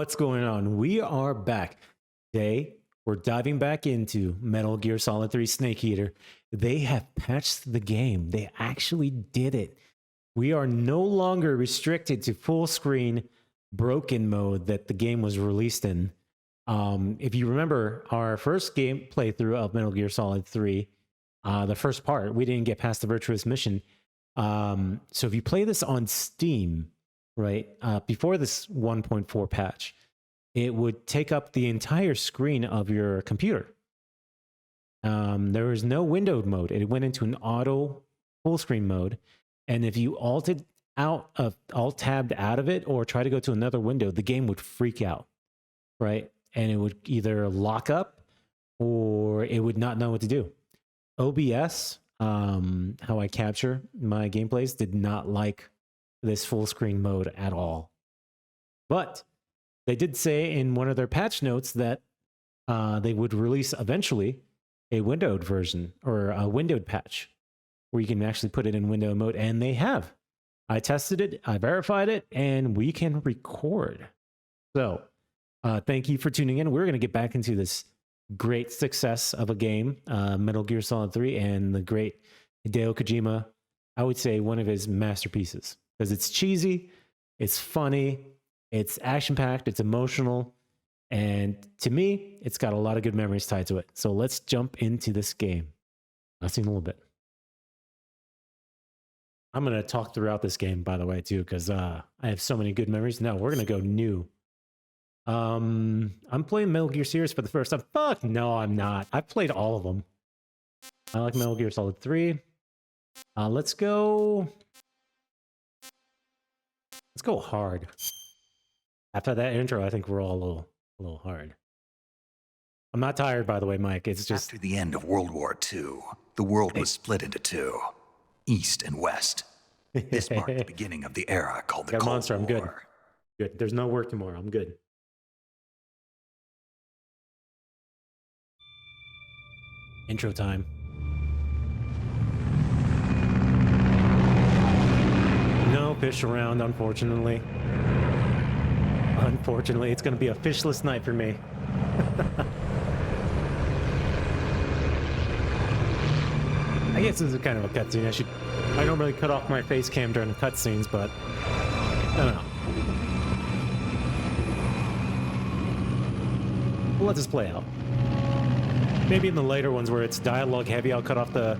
What's going on? We are back. Today, we're diving back into Metal Gear Solid 3 Snake Eater. They have patched the game. They actually did it. We are no longer restricted to full screen broken mode that the game was released in. If you remember our first game playthrough of Metal Gear Solid 3, the first part, we didn't get past the Virtuous Mission. So if you play this on Steam, right, before this 1.4 patch, it would take up the entire screen of your computer. There was no windowed mode. It went into an auto full screen mode. And if you alt-tabbed out of it or try to go to another window, the game would freak out, right? And it would either lock up or it would not know what to do. OBS, how I capture my gameplays, did not like this full screen mode at all. But they did say in one of their patch notes that they would release eventually a windowed version or a windowed patch where you can actually put it in window mode, and they have. I tested it, I verified it, and we can record. So thank you for tuning in. We're going to get back into this great success of a game, Metal Gear Solid 3, and the great Hideo Kojima. I would say one of his masterpieces, because it's cheesy, it's funny, it's action-packed, it's emotional, and to me, it's got a lot of good memories tied to it. So let's jump into this game. I'll see you in a little bit. I'm going to talk throughout this game, by the way, too, because I have so many good memories. No, we're going to go new. I'm playing Metal Gear series for the first time. Fuck, no, I'm not. I've played all of them. I like Metal Gear Solid 3. Let's go hard. After that intro, I think we're all a little hard. I'm not tired, by the way, Mike. It's just... After the end of World War II, the world was split into two, East and West. This marked the beginning of the era called the Cold Monster, War. I'm good. Good. There's no work tomorrow. I'm good. Intro time. No fish around, unfortunately. Unfortunately, it's going to be a fishless night for me. I guess this is kind of a cutscene. I normally cut off my face cam during the cutscenes, but I don't know. We'll let this play out. Maybe in the later ones where it's dialogue heavy, I'll cut off the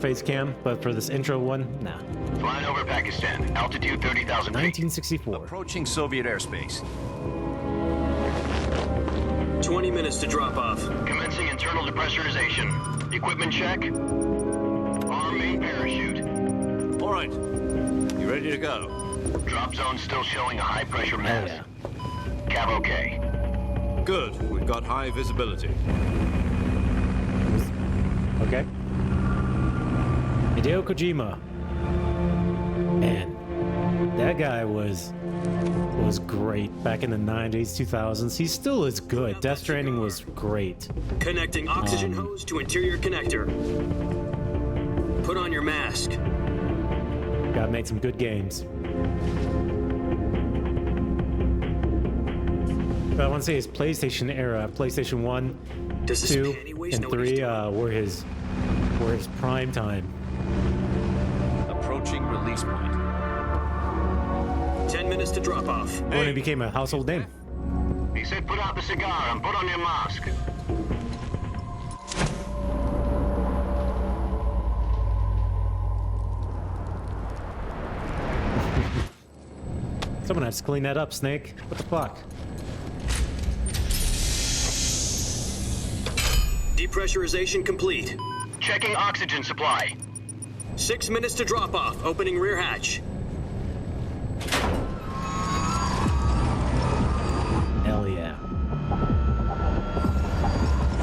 face cam, but for this intro one, nah. Flying over Pakistan, altitude 30,000 feet. 1964. Approaching Soviet airspace. 20 minutes to drop off. Commencing internal depressurization. Equipment check. Arm main parachute. All right. You ready to go? Drop zone still showing a high pressure mass. Yeah. Cav okay. Good. We've got high visibility. Okay. Hideo Kojima. Man, that guy was great back in the 90s, 2000s. He still is good. Death Stranding was great. Connecting oxygen hose to interior connector. Put on your mask. God made some good games. But I want to say his PlayStation era, PlayStation 1, 2, and 3 were his prime time. Approaching release point. 10 minutes to drop off. When he became a household name. He said put out the cigar and put on your mask. Someone has to clean that up, Snake. What the fuck? Depressurization complete. Checking oxygen supply. 6 minutes to drop off. Opening rear hatch. Hell yeah.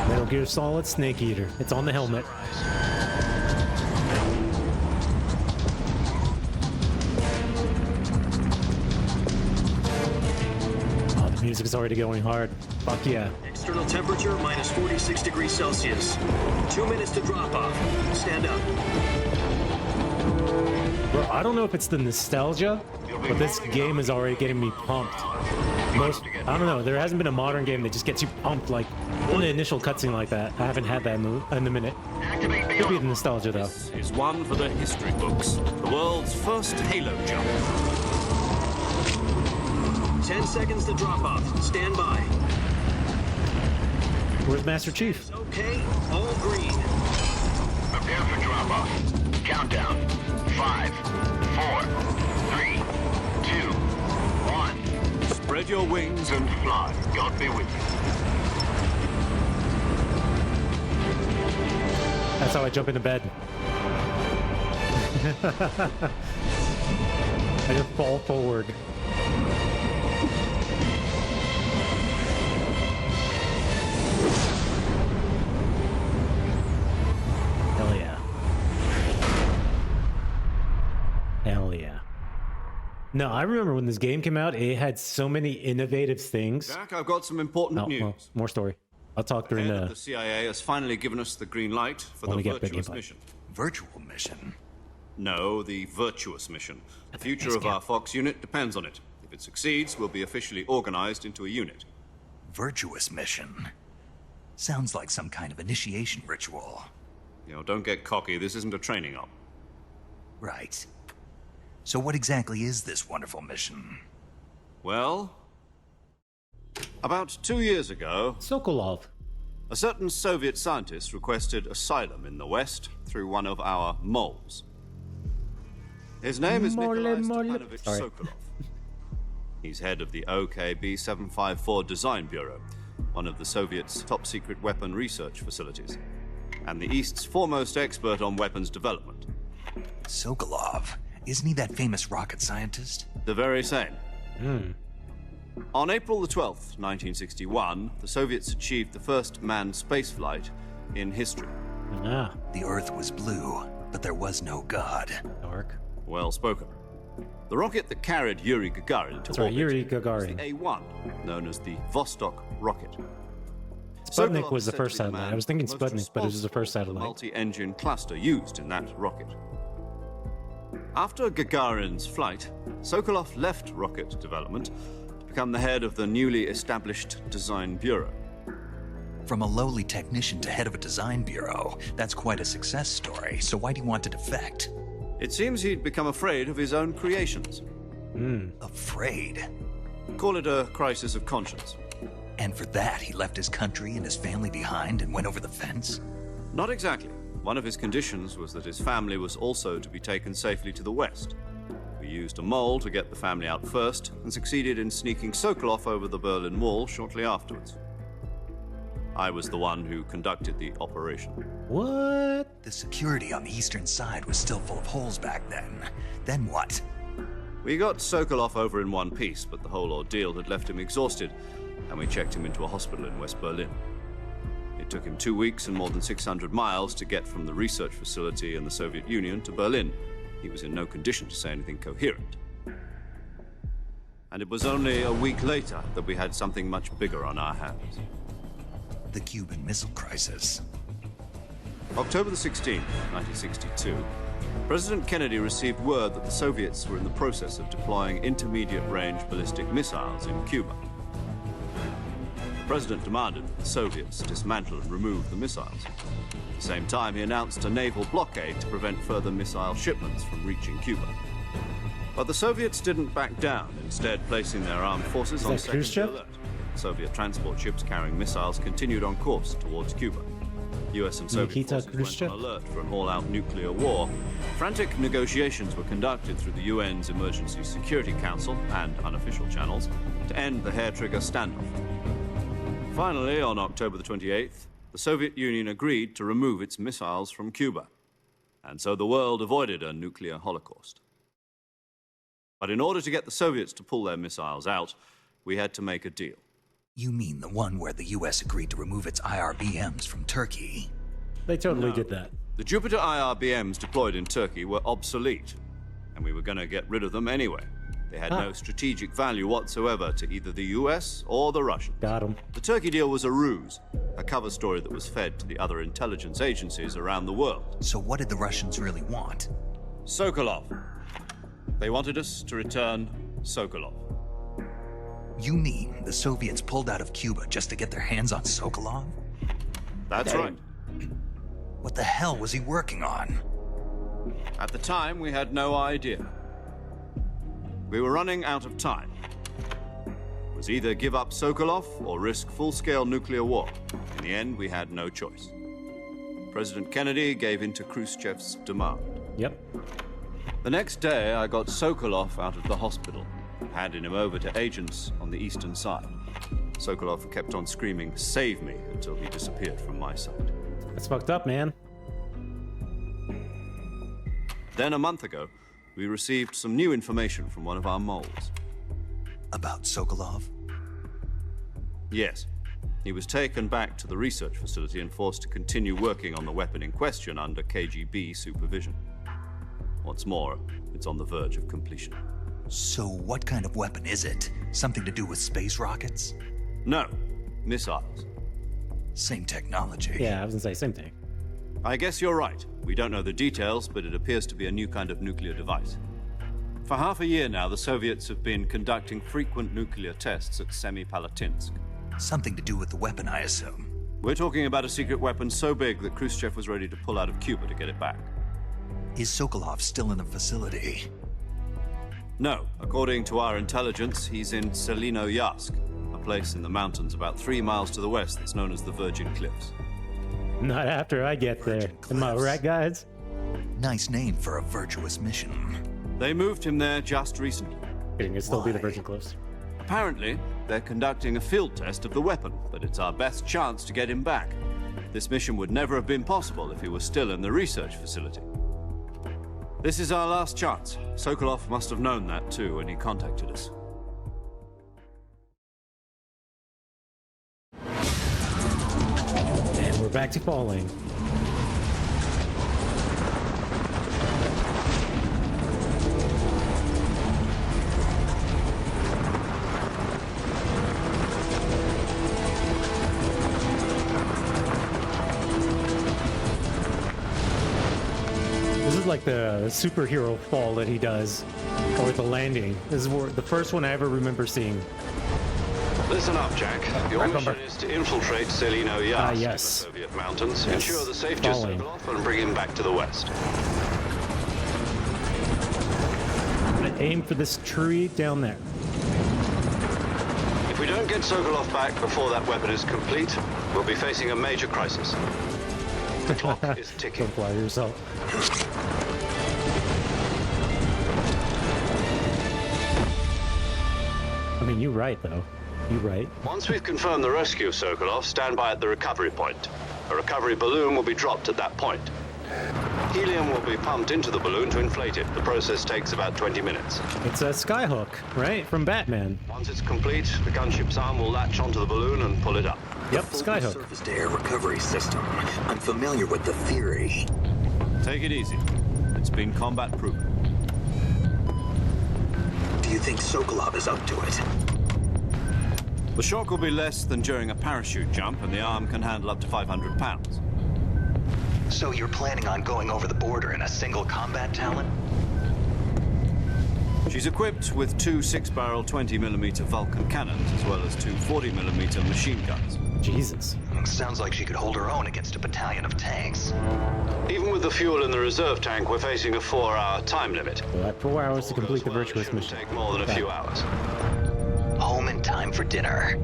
Metal Gear Solid Snake Eater. It's on the helmet. Oh, the music is already going hard. Fuck yeah. External temperature minus 46 degrees Celsius. 2 minutes to drop off. Stand up. Bro, I don't know if it's the nostalgia, but this game is already getting me pumped. I don't know, there hasn't been a modern game that just gets you pumped like in the initial cutscene like that. I haven't had that in a minute. Could be the nostalgia though. This is one for the history books. The world's first Halo jump. 10 seconds to drop off. Stand by. Where's Master Chief? Okay, all green. Prepare for drop-off. Countdown. 5, 4, 3, 2, 1. Spread your wings And fly. God be with you. That's how I jump into bed. I just fall forward. Hell yeah. Hell yeah. No, I remember when this game came out, it had so many innovative things. Jack, I've got some important Oh, news. well, more story. I'll talk during Head of the... the CIA has finally given us the green light for the When we get big virtuous gameplay. mission. Virtual mission? No, the virtuous mission. The future of our Fox unit depends on it. If it succeeds, we'll be officially organized into a unit. Virtuous mission? Sounds like some kind of initiation ritual. You know, don't get cocky. This isn't a training op. Right. So what exactly is this wonderful mission? Well, about 2 years ago, Sokolov. a certain Soviet scientist requested asylum in the West through one of our moles. His name is Nikolai Stepanovich Sorry. Sokolov. He's head of the OKB 754 Design Bureau, one of the Soviets' top-secret weapon research facilities, and the East's foremost expert on weapons development. Sokolov. Isn't he that famous rocket scientist? The very same. On April the 12th, 1961, the Soviets achieved the first manned spaceflight in history. Ah, The Earth was blue, but there was no God. dark. Well spoken. The rocket that carried Yuri Gagarin to That's right, orbit Yuri was Gagarin. the A1, known as the Vostok rocket. Sputnik Sokolov was the is said first to be the satellite. man I was thinking most Sputnik, but it was the first responsible for the satellite. multi-engine cluster used in that rocket. After Gagarin's flight, Sokolov left rocket development to become the head of the newly established Design Bureau. From a lowly technician to head of a design bureau, that's quite a success story. So why do you want to defect? It seems he'd become afraid of his own creations. Afraid. Call it a crisis of conscience. And for that, he left his country and his family behind and went over the fence? Not exactly. One of his conditions was that his family was also to be taken safely to the west. We used a mole to get the family out first and succeeded in sneaking Sokolov over the Berlin Wall shortly afterwards. I was the one who conducted the operation. What? The security on the eastern side was still full of holes back then. Then what? We got Sokolov over in one piece, but the whole ordeal had left him exhausted, and we checked him into a hospital in West Berlin. It took him 2 weeks and more than 600 miles to get from the research facility in the Soviet Union to Berlin. He was in no condition to say anything coherent. And it was only a week later that we had something much bigger on our hands. The Cuban Missile Crisis. October the 16th, 1962, President Kennedy received word that the Soviets were in the process of deploying intermediate-range ballistic missiles in Cuba. The president demanded that the Soviets dismantle and remove the missiles. At the same time, he announced a naval blockade to prevent further missile shipments from reaching Cuba. But the Soviets didn't back down, instead placing their armed forces on that secondary Khrushchev? alert. Soviet transport ships carrying missiles continued on course towards Cuba. US and Soviet Nikita forces went Khrushchev? on alert for an all-out nuclear war. Frantic negotiations were conducted through the UN's Emergency Security Council and unofficial channels to end the hair-trigger standoff. Finally, on October the 28th, the Soviet Union agreed to remove its missiles from Cuba. And so the world avoided a nuclear holocaust. But in order to get the Soviets to pull their missiles out, we had to make a deal. You mean the one where the US agreed to remove its IRBMs from Turkey? They totally did that. The Jupiter IRBMs deployed in Turkey were obsolete, and we were going to get rid of them anyway. They had no strategic value whatsoever to either the US or the Russians. Got him. The Turkey deal was a ruse, a cover story that was fed to the other intelligence agencies around the world. So what did the Russians really want? Sokolov. They wanted us to return Sokolov. You mean the Soviets pulled out of Cuba just to get their hands on Sokolov? That's right. What the hell was he working on? At the time, we had no idea. We were running out of time. It was either give up Sokolov or risk full-scale nuclear war. In the end, we had no choice. President Kennedy gave in to Khrushchev's demand. Yep. The next day, I got Sokolov out of the hospital, handed him over to agents on the eastern side. Sokolov kept on screaming, "Save me," until he disappeared from my sight. That's fucked up, man. Then a month ago, we received some new information from one of our moles. About Sokolov? Yes. He was taken back to the research facility and forced to continue working on the weapon in question under KGB supervision. What's more, it's on the verge of completion. So what kind of weapon is it? Something to do with space rockets? No, missiles. Same technology. Yeah, I was gonna say same thing. I guess you're right. We don't know the details, but it appears to be a new kind of nuclear device. For half a year now, the Soviets have been conducting frequent nuclear tests at Semipalatinsk. Something to do with the weapon, I assume. We're talking about a secret weapon so big that Khrushchev was ready to pull out of Cuba to get it back. Is Sokolov still in the facility? No, according to our intelligence, he's in Selinoyarsk, a place in the mountains about 3 miles to the west that's known as the Virgin Cliffs. Not after I get there. Virgin Am I Cliffs. right, guys? Nice name for a virtuous mission. They moved him there just recently. Kidding, it'd still be the Why? Virgin Cliffs. Apparently, they're conducting a field test of the weapon, but it's our best chance to get him back. This mission would never have been possible if he was still in the research facility. This is our last chance. Sokolov must have known that too when he contacted us. And we're back to falling. This is like the superhero fall that he does, or the landing. This is the first one I ever remember seeing. Listen up, Jack. Your Right, mission Bumper. is to infiltrate Selinoyarsk in the yes. Soviet mountains, Yes. ensure the safety of Following. Sokolov, and bring him back to the West. I'm gonna aim for this tree down there. If we don't get Sokolov back before that weapon is complete, we'll be facing a major crisis. The clock is ticking. Don't fly yourself. I mean, you're right, though. You're right. Once we've confirmed the rescue of Sokolov, stand by at the recovery point. A recovery balloon will be dropped at that point. Helium will be pumped into the balloon to inflate it. The process takes about 20 minutes. It's a skyhook, right? From Batman. Once it's complete, the gunship's arm will latch onto the balloon and pull it up. Yep, Full skyhook. surface-to-air recovery system. I'm familiar with the theory. Take it easy. It's been combat proven. Do you think Sokolov is up to it? The shock will be less than during a parachute jump, and the arm can handle up to 500 pounds. So you're planning on going over the border in a single combat talon? She's equipped with 2 6-barrel 20mm Vulcan cannons, as well as 2 40mm machine guns. Jesus. Sounds like she could hold her own against a battalion of tanks. Even with the fuel in the reserve tank, we're facing a 4-hour time limit. We'll have 4 hours to All complete the goes well, it virtuous shouldn't mission. take more than a few hours. Home in time for dinner.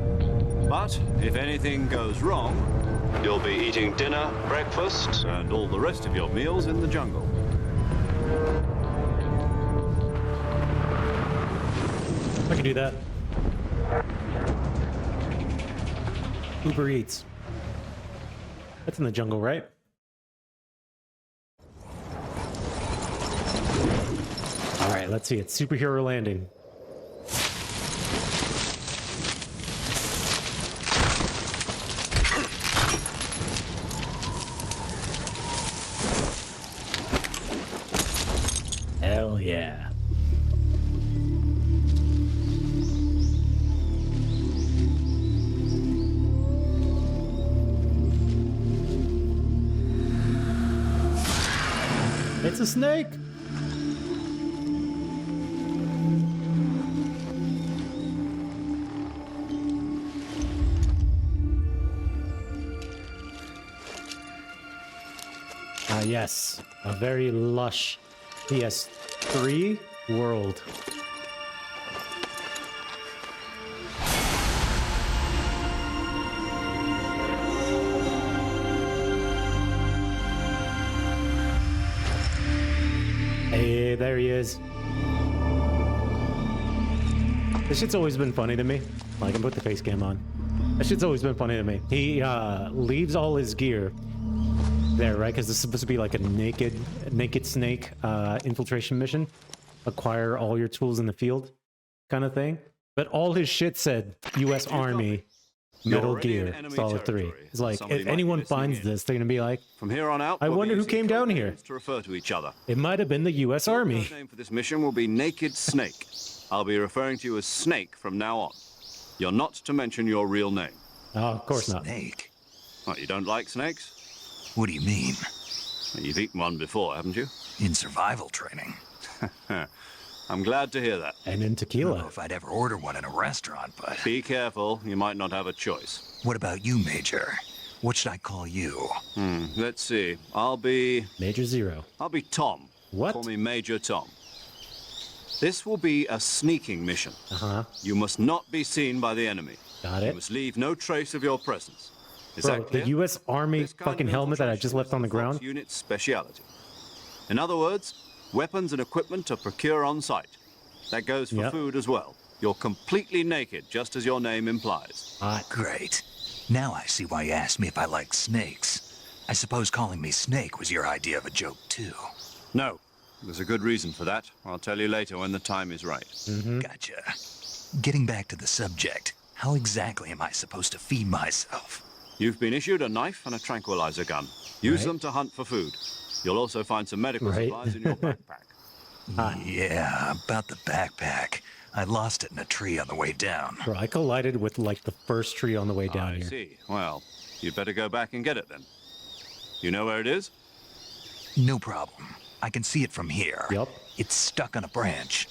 But if anything goes wrong, You'll be eating dinner, breakfast. and all the rest of your meals in the jungle. I can do that. Uber Eats. That's in the jungle, right? All right, let's see. It's superhero landing. Hell yeah. It's a snake. Yes, a very lush PS3 world. Hey, there he is. This shit's always been funny to me. I can put the face cam on. That shit's always been funny to me. He leaves all his gear there, right? Because this is supposed to be like a naked snake infiltration mission. Acquire all your tools in the field kind of thing. But all his shit said U.S. Army, Metal already in Gear, enemy Solid 3. territory. It's like, Somebody if might be anyone listening finds in. this, they're going to be like, From here on out, I we'll be wonder who using came down code here. names to refer to each other. it might have been the U.S. Army. The name for this mission will be Naked Snake. I'll be referring to you as Snake from now on. You're not to mention your real name. Oh, of course not. Snake? What, you don't like snakes? What do you mean? Well, you've eaten one before, haven't you? In survival training? I'm glad to hear that. And in I don't know tequila. if I'd ever order one in a restaurant, but... Be careful, you might not have a choice. What about you, Major? What should I call you? Let's see. I'll be Major Zero. Tom. What? Call me Major Tom. This will be a sneaking mission. Uh-huh. You must not be seen by the enemy. Got You it. must leave no trace of your presence. Is Bro, that clear? the U.S. Army This kind fucking of helmet that I infiltration just left is on the Fox ground. Unit's speciality. In other words, weapons and equipment to procure on site. That goes for Yep. food as well. You're completely naked, just as your name implies. Hot. Great. Now I see why you asked me if I like snakes. I suppose calling me Snake was your idea of a joke, too. No, there's a good reason for that. I'll tell you later when the time is right. Gotcha. Getting back to the subject, how exactly am I supposed to feed myself? You've been issued a knife and a tranquilizer gun. Use Right. them to hunt for food. You'll also find some medical Right. supplies in your backpack. Yeah, about the backpack. I lost it in a tree on the way down. Bro, I collided with like the first tree on the way down I here. see. Well, you'd better go back and get it then. You know where it is? No problem. I can see it from here. Yup. It's stuck on a branch.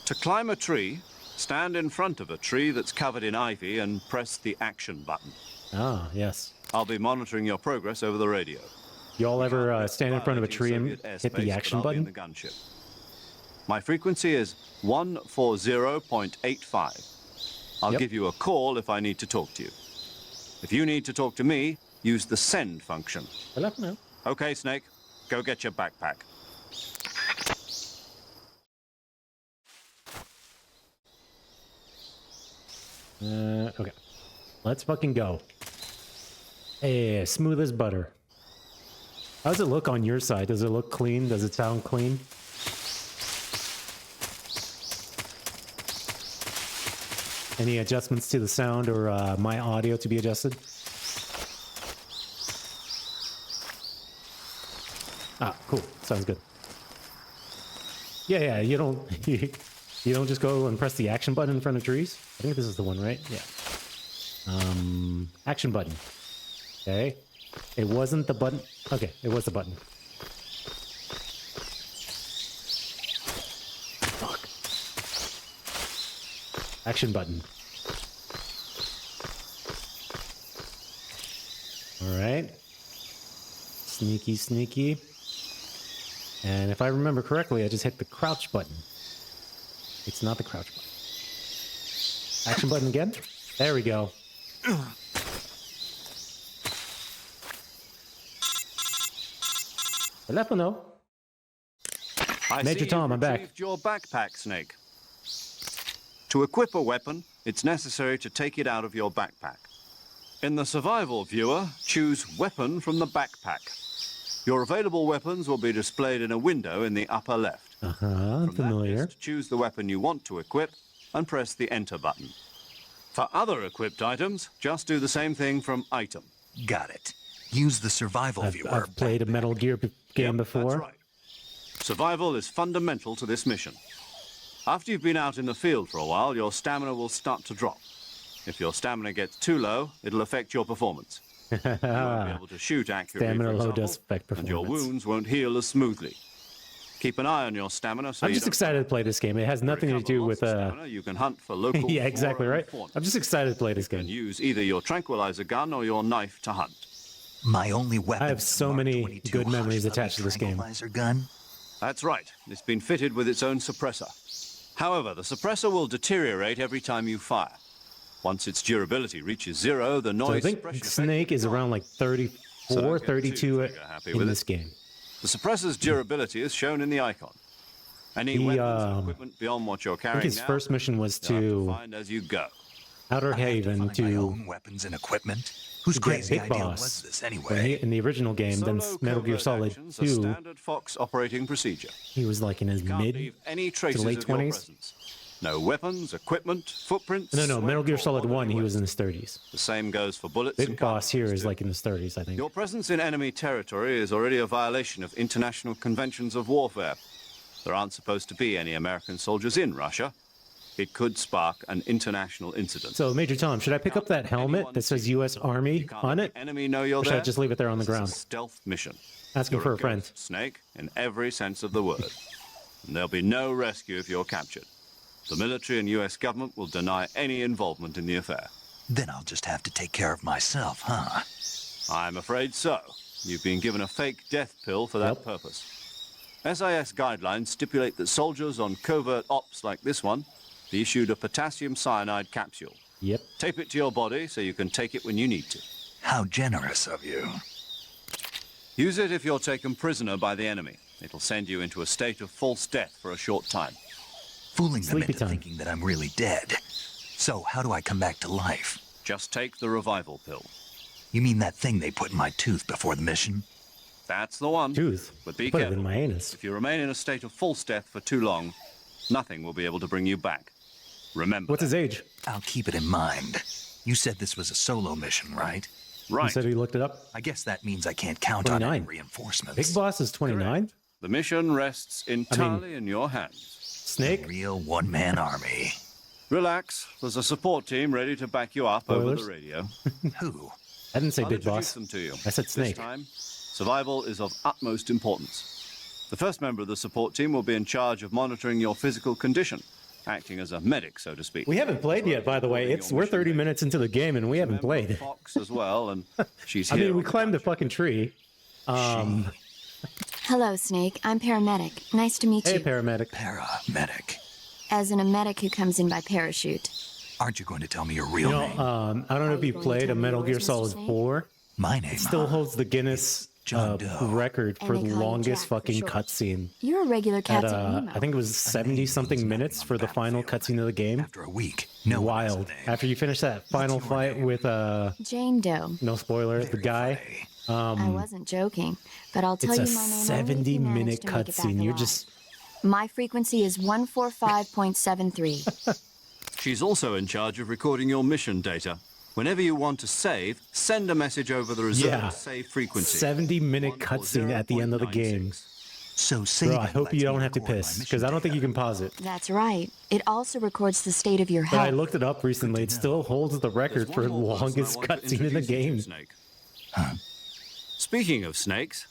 To climb a tree, stand in front of a tree that's covered in ivy and press the action button. Ah, yes. I'll be monitoring your progress over the radio. Y'all ever stand in front of a tree and Soviet hit airspace, the action but I'll be in button? the gunship. My frequency is 140.85. I'll Yep. give you a call if I need to talk to you. If you need to talk to me, use the send function. Hello? No. Okay, Snake, go get your backpack. Okay. Let's fucking go. Hey, smooth as butter. How does it look on your side? Does it look clean? Does it sound clean? Any adjustments to the sound or my audio to be adjusted? Ah, cool. Sounds good. Yeah, you don't you don't just go and press the action button in front of trees. I think this is the one, right? Yeah. Action button. Okay. It wasn't the button. Okay, it was the button. Fuck. Action button. All right. Sneaky, sneaky. And if I remember correctly, I just hit the crouch button. It's not the crouch button. Action button again? There we go. Telefono. I Major see Tom, you've I'm back. retrieved your backpack, Snake. To equip a weapon, it's necessary to take it out of your backpack. In the survival viewer, choose Weapon from the backpack. Your available weapons will be displayed in a window in the upper left. Uh-huh, From familiar. that list, choose the weapon you want to equip and press the Enter button. For other equipped items, just do the same thing from Item. Got it. Use the survival viewer. I've played a Metal Gear game Yep, before. That's right. Survival is fundamental to this mission. After you've been out in the field for a while, your stamina will start to drop. If your stamina gets too low, it'll affect your performance. You won't be able to shoot accurately, Stamina for low example, does affect and your performance. wounds won't heal as smoothly. Keep an eye on your stamina so I'm you just don't excited to play this game. It has nothing to recover do lost with stamina, you can hunt for local yeah, exactly flora right. and fauna. I'm just excited to play this You can game. use either your tranquilizer gun or your knife to hunt. My only weapon. I have so many good memories attached to this game. Tranquilizer gun. That's right. It's been fitted with its own suppressor. However, the suppressor will deteriorate every time you fire. Once its durability reaches 0, the So noise I think suppression effect Snake is will around gone. like So 34, don't get 32 too trigger-happy in with this it. game. The suppressor's durability is shown in the icon. Any He, weapons or equipment beyond what you're I carrying think his now, first mission was you'll have to to find as you go. Outer I have to Haven find my to own weapons and equipment. Whose get crazy Big idea Boss. was this in anyway? the original game. Then Solo Metal Gear covert Solid actions are 2, standard Fox operating procedure. he was like in his Can't mid leave any traces late of your 20s? presence. No weapons, equipment, footprints. No, Metal sweat, Gear or Solid 1, bodily he was in waste. his 30s. The same goes for bullets Big and Boss here cartridges, is too. like in his 30s, I think. Your presence in enemy territory is already a violation of international conventions of warfare. There aren't supposed to be any American soldiers in Russia. It could spark an international incident. So, Major Tom, should I pick up that helmet that says U.S. Army You can't on let it? the enemy know you're Or should I there. just leave it there on the This is ground? a stealth mission. Asking You're for a friend. ghost Snake in every sense of the word. And there'll be no rescue if you're captured. The military and U.S. government will deny any involvement in the affair. Then I'll just have to take care of myself, huh? I'm afraid so. You've been given a fake death pill for that Yep. purpose. SIS guidelines stipulate that soldiers on covert ops like this one be issued a potassium cyanide capsule. Yep. Tape it to your body so you can take it when you need to. How generous of you. Use it if you're taken prisoner by the enemy. It'll send you into a state of false death for a short time. Fooling them Sleepy into time. thinking that I'm really dead. So, how do I come back to life? Just take the revival pill. You mean that thing they put in my tooth before the mission? That's the one. Tooth. But be Put it careful. in my anus. If you remain in a state of false death for too long, nothing will be able to bring you back. Remember What's his age? I'll keep it in mind. You said this was a solo mission, right? He Right. said he looked it up. I guess that means I can't count on any 29. reinforcements. Big Boss is 29? The mission rests entirely in your hands. Snake? Real one-man army. Relax. There's a support team ready to back you up over Spoilers? the radio. Who? I didn't say I'll Big introduce Boss. them to you. I said Snake. This time, survival is of utmost importance. The first member of the support team will be in charge of monitoring your physical condition, acting as a medic, so to speak. We haven't played yet, by the way. We're 30 minutes into the game and we haven't Member of played. Fox as well, and she's I here. mean, we on the climbed the couch. fucking tree. Hello, Snake. I'm paramedic. Nice to meet Hey, you. paramedic. Paramedic. As in a medic who comes in by parachute. Aren't you going to tell me your real You know, name? I don't know if you going to played tell a me Metal yours, Gear Mr. Solid Snake? 4. My name, It still huh? holds the Guinness John Doe. record And for they the call you longest Jack for fucking short. cutscene. You're a regular At, Captain Nemo. I think it was 70 something minutes for the final cutscene of the game. After a week, no one has a Wild. name. After you finish that final your fight name? with, Jane Doe. no spoiler, the Very guy. funny. I wasn't joking, but I'll tell It's a you my name only if you 70-minute manage to make it back cutscene. You're alive. just. My frequency is 145.73. She's also in charge of recording your mission data. Whenever you want to save, send a message over the reserved Yeah. save frequency. 70-minute cutscene at the end of the game. 140.96. So saving Bro, I hope lets you me don't have to record my piss, mission because I don't think data. you can pause it. That's right. It also records the state of your But I health. looked it up recently. It still holds the record There's for one more person I longest want to cutscene in the introduce you to, game. Snake. Speaking of snakes,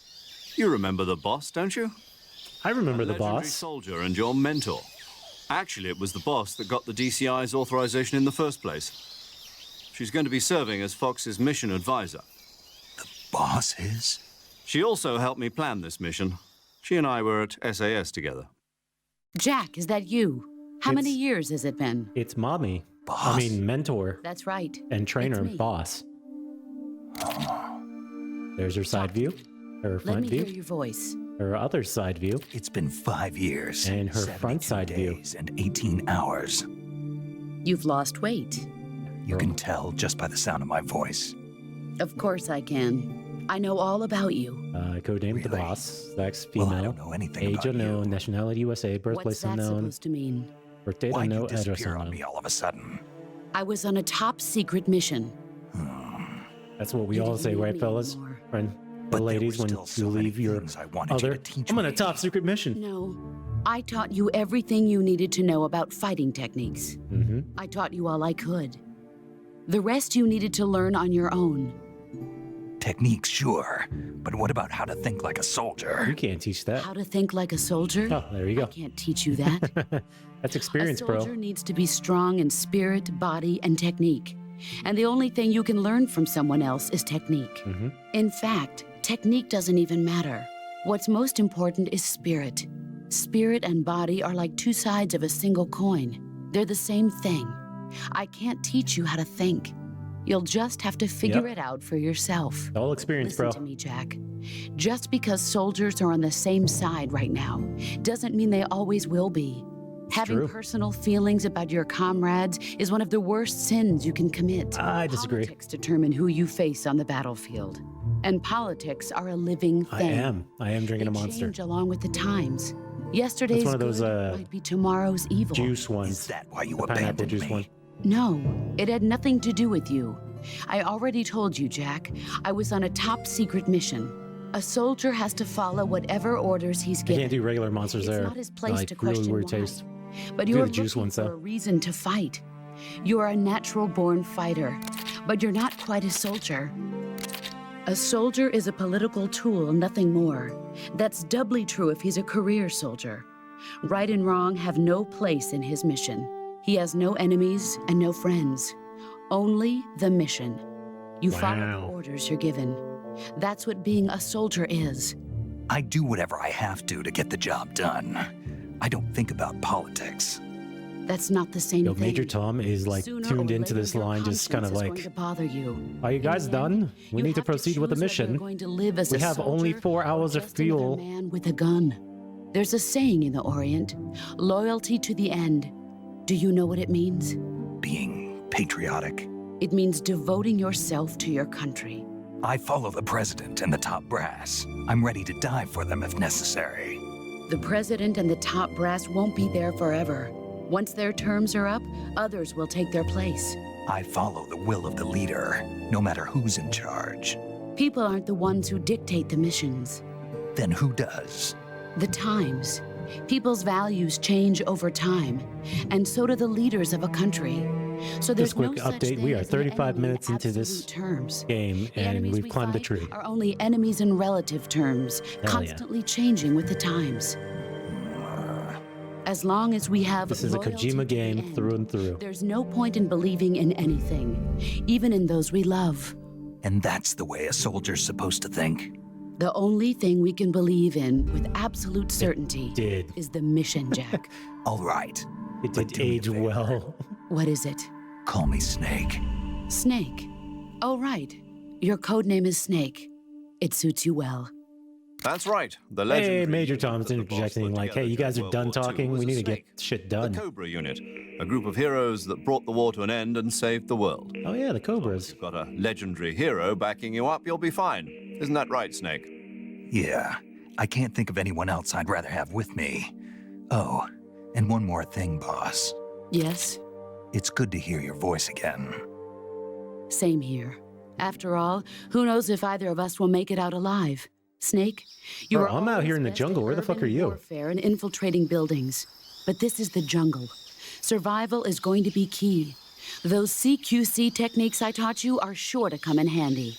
you remember the boss, don't you? I remember the Legendary boss. soldier and your mentor. Actually, it was the boss that got the DCI's authorization in the first place. She's going to be serving as Fox's mission advisor. Boss is? She also helped me plan this mission. She and I were at SAS together. Jack, is that you? How many It's- years has it been? It's mommy. I Boss? mean, mentor That's right. and trainer, It's me. boss. There's her side view, her Let front me hear view, your voice. her other side view. It's been 5 years. And her front 72 side view. days and 18 hours. You've lost weight. You can tell just by the sound of my voice. Of course I can. I know all about you. Codenamed the Really? boss. Sex Well, female. I don't know anything Age about unknown. you. Nationality USA. What's Birthplace that unknown. supposed to mean? Birth date Why'd you unknown. Address disappear on unknown. me all of a sudden? I was on a top secret mission. That's what we You all didn't say, know right, me fellas? anymore. Friend, But the there ladies, were when still you so many leave your things I wanted you other, to teach I'm on a me. top secret mission. No, I taught you everything you needed to know about fighting techniques. Mm-hmm. I taught you all I could. The rest you needed to learn on your own. Techniques, sure. But what about how to think like a soldier? You can't teach that. How to think like a soldier? Oh, there you I go. can't teach you that. That's A experience, soldier bro. needs to be strong in spirit, body, and technique. And the only thing you can learn from someone else is technique. In fact, technique doesn't even matter. What's most important is spirit. Spirit and body are like two sides of a single coin. They're the same thing. I can't teach you how to think. You'll just have to figure it out for yourself. All experience, Listen bro. to me, Jack. Just because soldiers are on the same side right now doesn't mean they always will be. Having true. personal feelings about your comrades is one of the worst sins you can commit. I disagree. Politics determine who you face on the battlefield. And politics are a living thing. I am drinking a They monster. change along with the times. Yesterday's one of those, good might be tomorrow's evil. Juice ones. Is that why you The pineapple abandoned juice me? one. No, it had nothing to do with you. I already told you, Jack. I was on a top secret mission. A soldier has to follow whatever orders he's I given. can't do regular monsters It's there. not his place Like, to really question weird why. taste. But Do you're the juice looking ones, for though. a reason to fight. You are a natural-born fighter, but you're not quite a soldier. A soldier is a political tool, nothing more. That's doubly true if he's a career soldier. Right and wrong have no place in his mission. He has no enemies and no friends. Only the mission. You follow the Wow. orders you're given. That's what being a soldier is. I do whatever I have to get the job done. I don't think about politics. That's not the same Yo, thing. Major Tom is like Sooner tuned or into later, this your line, just kind of conscience is like, going to bother you. are you In guys the done? end, We you need to have proceed with the choose whether you're mission. going to live as We a have only soldier 4 or hours of just another fuel. man with a gun. There's a saying in the Orient, loyalty to the end. Do you know what it means? Being patriotic. It means devoting yourself to your country. I follow the president and the top brass. I'm ready to die for them if necessary. The president and the top brass won't be there forever. Once their terms are up, others will take their place. I follow the will of the leader, no matter who's in charge. People aren't the ones who dictate the missions. Then who does? The times. People's values change over time, and so do the leaders of a country. So there's Just quick no such update, thing we are as an 35 enemy in minutes into this absolute terms. game, The and enemies we've we climbed the fight tree. are only enemies in relative terms, yeah. constantly changing with the times. As long as we have This is a loyalty Kojima to the game end, through and through. there's no point in believing in anything, even in those we love. And that's the way a soldier's supposed to think. The only thing we can believe in with absolute certainty did. is the mission, Jack. All right. It But did do me a age favor. well. What is it? Call me Snake. Snake. Oh, right. Your code name is Snake. It suits you well. That's right. The Hey, legendary Major unit Tom's that the boss interjecting put like, together hey, you guys are during done World War II talking. was We a need to get snake. shit The done. Cobra unit, a group of heroes that brought the war to an end and saved the world. Oh yeah, the Cobras. You've got a legendary hero backing you up, you'll be fine. Isn't that right, Snake? Yeah. I can't think of anyone else I'd rather have with me. Oh, and one more thing, boss. Yes, It's good to hear your voice again. same here. After all, who knows if either of us will make it out alive? Snake, you Bro, are I'm out always here in the best jungle. at Where the fuck urban are you? Warfare and infiltrating buildings. But this is the jungle. Survival is going to be key. Those CQC techniques I taught you are sure to come in handy.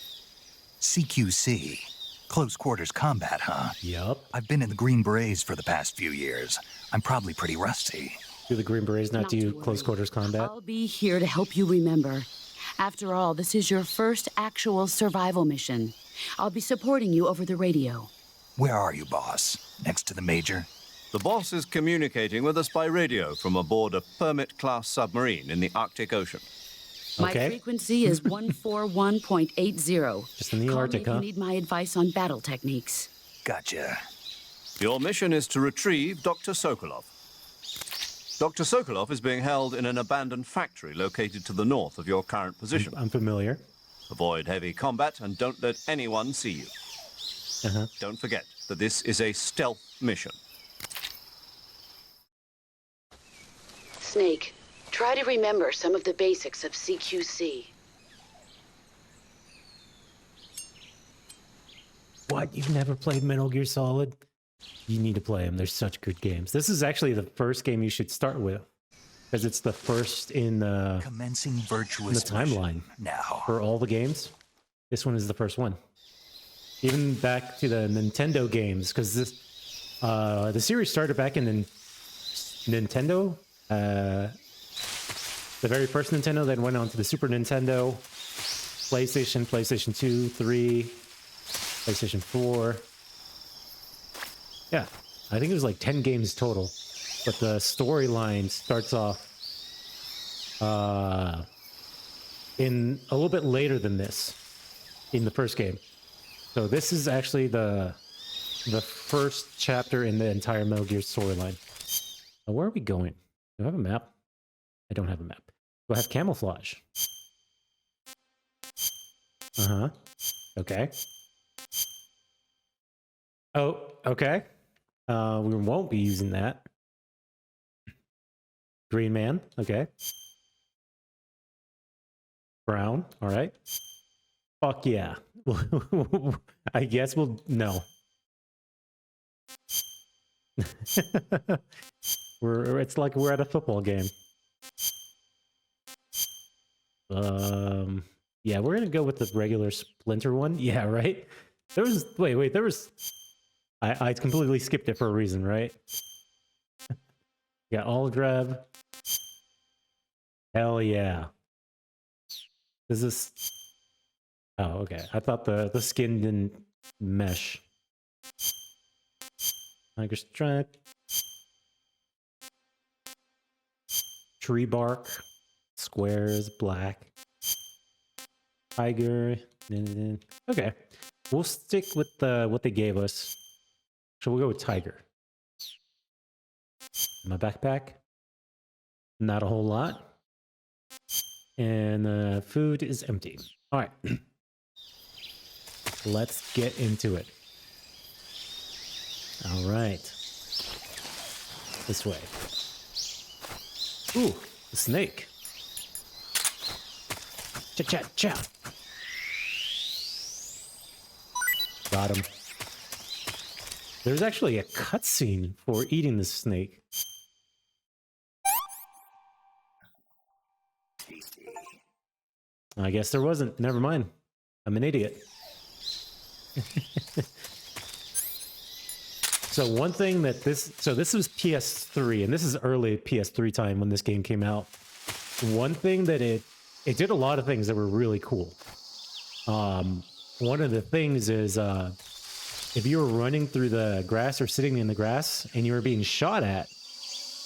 CQC. Close quarters combat, huh? Yup. I've been in the Green Berets for the past few years. I'm probably pretty rusty. Do the Green Berets not Not to do worry. close quarters combat? I'll be here to help you remember. After all, this is your first actual survival mission. I'll be supporting you over the radio. Where are you, boss? Next to the Major? The boss is communicating with us by radio from aboard a Permit-class submarine in the Arctic Ocean. My Okay. frequency is 141.80. Just in the Call Arctic, me if huh? you need my advice on battle techniques. Gotcha. Your mission is to retrieve Dr. Sokolov. Dr. Sokolov is being held in an abandoned factory located to the north of your current position. I'm familiar. Avoid heavy combat and don't let anyone see you. Uh-huh. Don't forget that this is a stealth mission. Snake, try to remember some of the basics of CQC. What? You've never played Metal Gear Solid? You need to play them. They're such good games. This is actually the first game you should start with, because it's the first in the Commencing virtuous timeline mission now. for all the games. This one is the first one. Even back to the Nintendo games, because this the series started back in the Nintendo. The very first Nintendo, then went on to the Super Nintendo, PlayStation, PlayStation 2, 3, PlayStation 4. Yeah, I think it was like 10 games total. But the storyline starts off in a little bit later than this in the first game. So this is actually the first chapter in the entire Metal Gear storyline. Now, where are we going? Do I have a map? I don't have a map. Do I have camouflage? Uh-huh. Okay. Oh, okay. We won't be using that. Green man. Okay. Brown. All right. Fuck yeah. I guess we'll... No. It's like we're at a football game. Yeah, we're gonna go with the regular Splinter one. Yeah, right? There was... Wait, there was... I completely skipped it for a reason, right? Yeah, all grab. Hell yeah. Is this... Oh, okay. I thought the skin didn't mesh. Tiger Stripe. Tree bark. Squares, black. Tiger. Okay. We'll stick with what they gave us. So we'll go with tiger. My backpack. Not a whole lot. And food is empty. All right. Let's get into it. All right. This way. Ooh, a snake. Cha-cha-cha. Got him. There's actually a cutscene for eating the snake. I guess there wasn't. Never mind. I'm an idiot. So one thing that this was PS3, and this is early PS3 time when this game came out. One thing that it did a lot of things that were really cool. One of the things is if you were running through the grass or sitting in the grass and you were being shot at,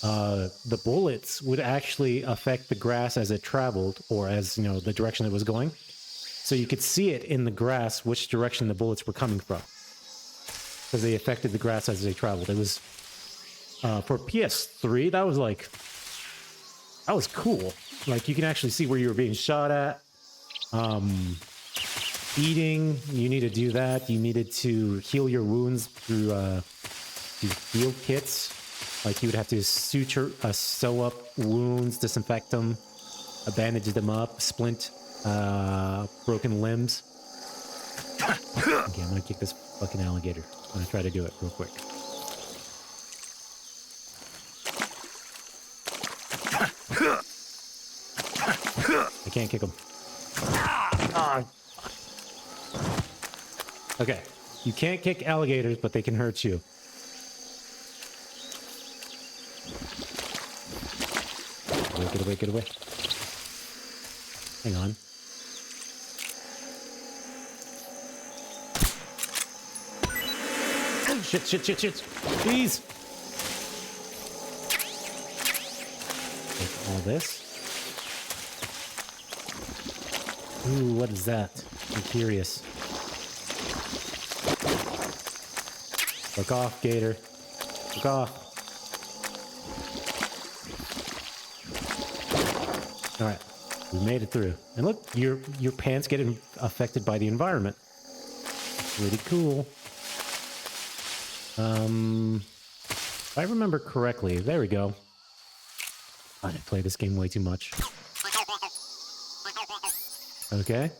the bullets would actually affect the grass as it traveled, or as, you know, the direction it was going. So you could see it in the grass which direction the bullets were coming from, because they affected the grass as they traveled. It was for PS3. That was cool. Like, you can actually see where you were being shot at. Eating, you need to do that. You needed to heal your wounds through heal kits. Like, you would have to sew up wounds, disinfect them, bandage them up, splint broken limbs. Okay, I'm gonna kick this fucking alligator. I'm gonna try to do it real quick. I can't kick him. Okay, you can't kick alligators, but they can hurt you. Get away. Hang on. Shit. Please. Take all this. Ooh, what is that? I'm curious. Look off, Gator. Look off. All right, we made it through. And look, your pants get affected by the environment. Pretty cool. If I remember correctly, there we go. I play this game way too much. Okay.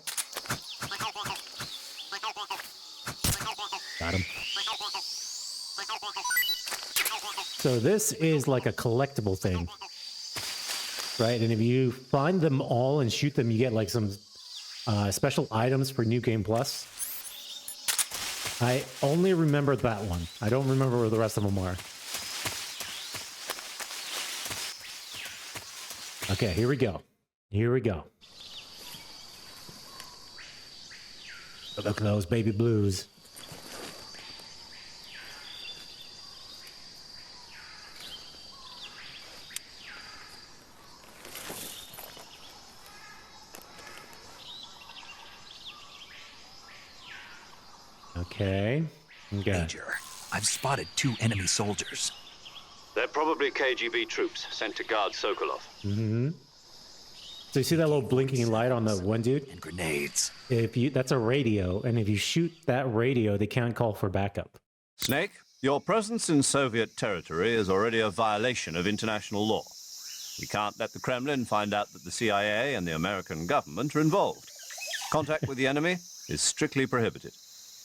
Got him. So this is like a collectible thing, right? And if you find them all and shoot them, you get like some special items for New Game Plus. I only remember that one. I don't remember where the rest of them are. Okay, here we go. Here we go. Look at those baby blues. Okay. Okay. Major, I've spotted 2 enemy soldiers. They're probably KGB troops sent to guard Sokolov. Mm-hmm. So you see that little blinking light on the one dude? And grenades. That's a radio, and if you shoot that radio, they can't call for backup. Snake, your presence in Soviet territory is already a violation of international law. We can't let the Kremlin find out that the CIA and the American government are involved. Contact with the enemy is strictly prohibited.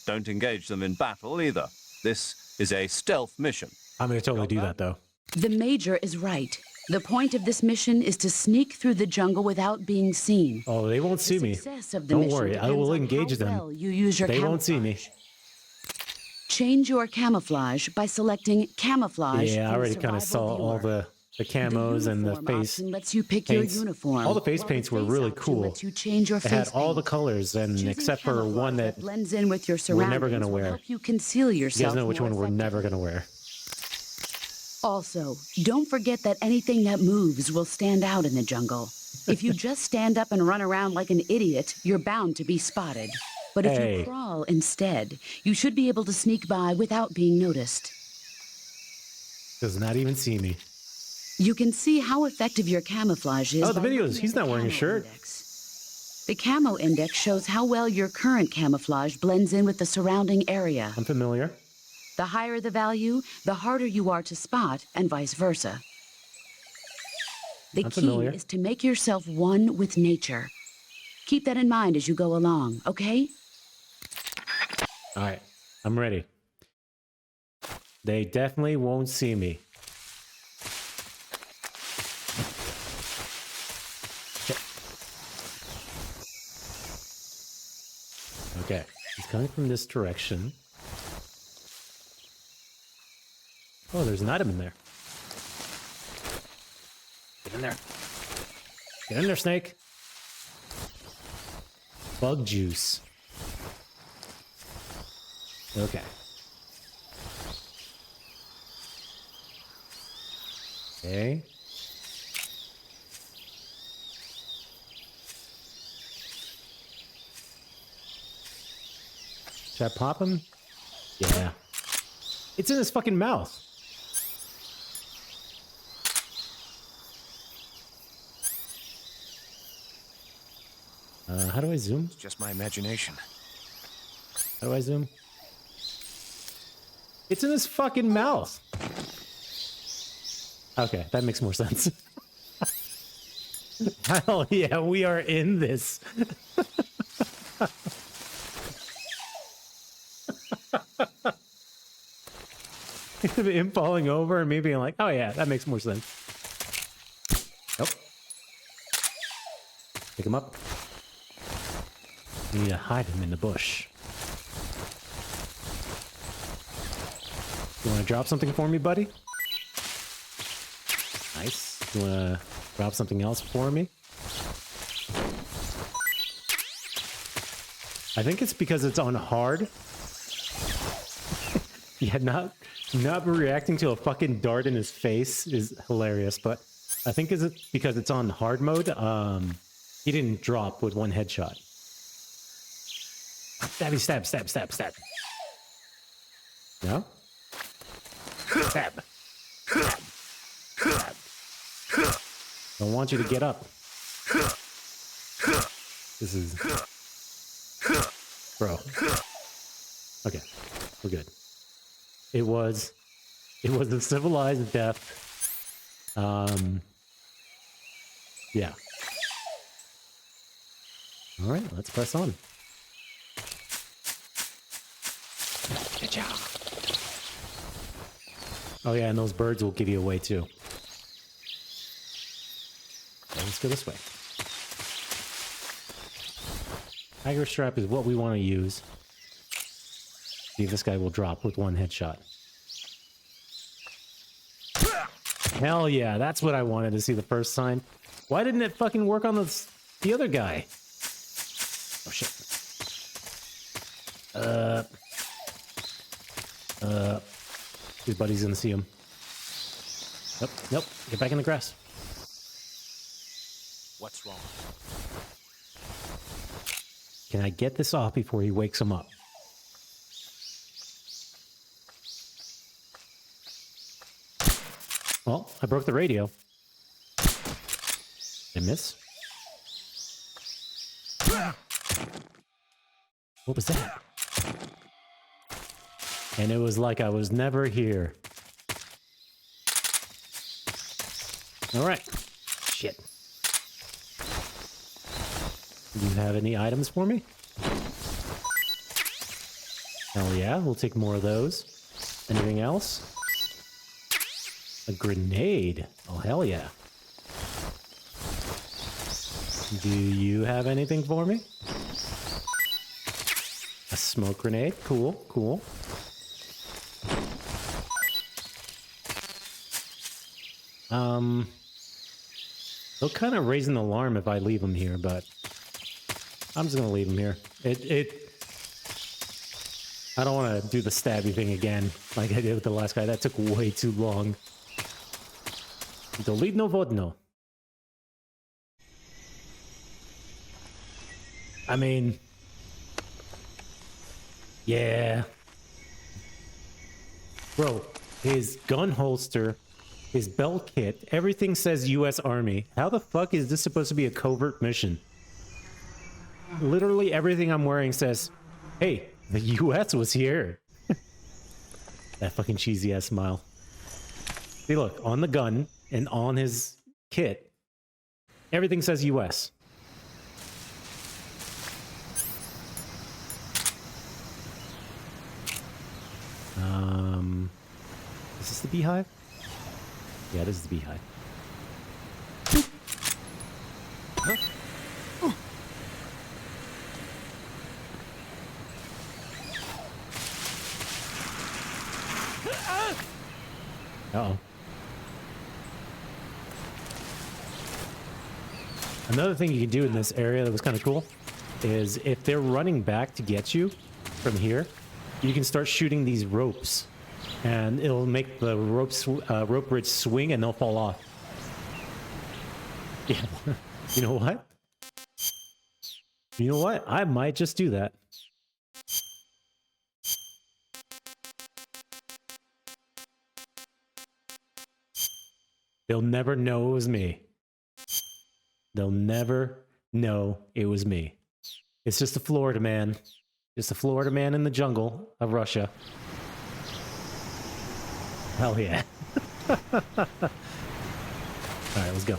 Don't engage them in battle either. This is a stealth mission. I'm going to totally do that, though. The Major is right. The point of this mission is to sneak through the jungle without being seen. Oh, they won't see me. Don't worry, I will engage them. Well, you use your They won't see me. Change your camouflage by selecting camouflage. Yeah, I already kind of saw all the camos and the face lets you pick paints. your uniform. All the face paints were really cool. Lets you change your They had face all the paint. colors, and Choosing except for camouflage one that blends in with your we're surroundings never going to will wear. help you conceal yourself. You guys know which more one we're never effectively. going to wear. Also, don't forget that anything that moves will stand out in the jungle. If you just stand up and run around like an idiot, you're bound to be spotted. But if Hey. you crawl instead, you should be able to sneak by without being noticed. Does not even see me. You can see how effective your camouflage is. Oh, the by videos. looking He's at the not wearing a camo shirt. index. The camo index shows how well your current camouflage blends in with the surrounding area. I'm familiar. The higher the value, the harder you are to spot, and vice versa. The I'm key familiar. is to make yourself one with nature. Keep that in mind as you go along, okay? All right, I'm ready. They definitely won't see me. Okay, he's coming from this direction. Oh, there's an item in there. Get in there. Get in there, snake. Bug juice. Okay. Okay. Should I pop him? Yeah. It's in his fucking mouth. How do I zoom? It's just my imagination. How do I zoom? It's in his fucking mouth. Okay, that makes more sense. Hell yeah, we are in this. Him falling over and me being like, oh yeah, that makes more sense. Nope. Pick him up. We need to hide him in the bush. You want to drop something for me, buddy? Nice. You want to drop something else for me? I think it's because it's on hard. Yeah, not reacting to a fucking dart in his face is hilarious, but I think is it because it's on hard mode. He didn't drop with one headshot. Stabby, stab, stab, stab, stab. No? Stab. Stab. I want you to get up. This is... Bro. Okay, we're good. It was a civilized death. Yeah. All right, let's press on. Good job. Oh yeah, and those birds will give you away too. Okay, let's go this way. Tiger strap is what we want to use. See if this guy will drop with one headshot. Hell yeah, that's what I wanted to see the first time. Why didn't it fucking work on the other guy? Oh shit. His buddy's gonna see him. Nope, nope. Get back in the grass. What's wrong? Can I get this off before he wakes him up? Well, I broke the radio. Did I miss? What was that? And it was like I was never here. All right. Shit. Do you have any items for me? Hell yeah, we'll take more of those. Anything else? A grenade. Oh, hell yeah. Do you have anything for me? A smoke grenade. Cool, cool. They'll kind of raise an alarm if I leave them here, but I'm just gonna leave them here. I don't want to do the stabby thing again, like I did with the last guy. That took way too long. Dolidno vodno. I mean, yeah. Bro, his gun holster, his belt kit, everything says U.S. Army. How the fuck is this supposed to be a covert mission? Literally everything I'm wearing says, hey, the U.S. was here. That fucking cheesy ass smile. See, look, on the gun and on his kit, everything says U.S. Is this the beehive? Yeah, this is the beehive. Huh? Uh-oh. Another thing you can do in this area that was kind of cool is if they're running back to get you from here, you can start shooting these ropes. And it'll make the rope bridge swing and they'll fall off. Yeah. You know what? You know what? I might just do that. They'll never know it was me. They'll never know it was me. It's just a Florida man. Just a Florida man in the jungle of Russia. Hell yeah. Alright, let's go.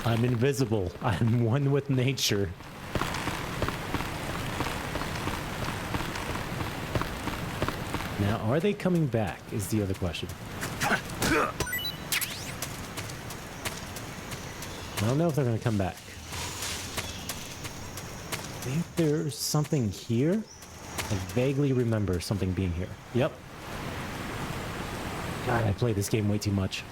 I'm invisible. I'm one with nature. Now, are they coming back is the other question. I don't know if they're going to come back. I think there's something here. I vaguely remember something being here. Yep. God, I play this game way too much.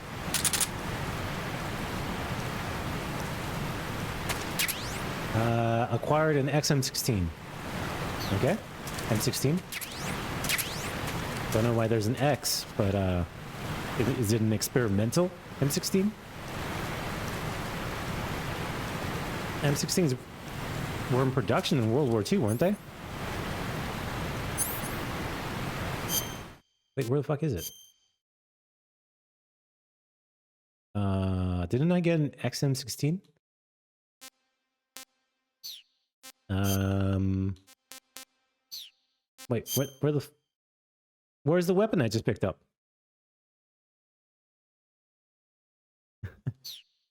Acquired an XM16. Okay. M16. Don't know why there's an X, but is it an experimental M16? M16s were in production in World War II, weren't they? Wait, where the fuck is it? Didn't I get an XM16? Wait, where's the weapon I just picked up?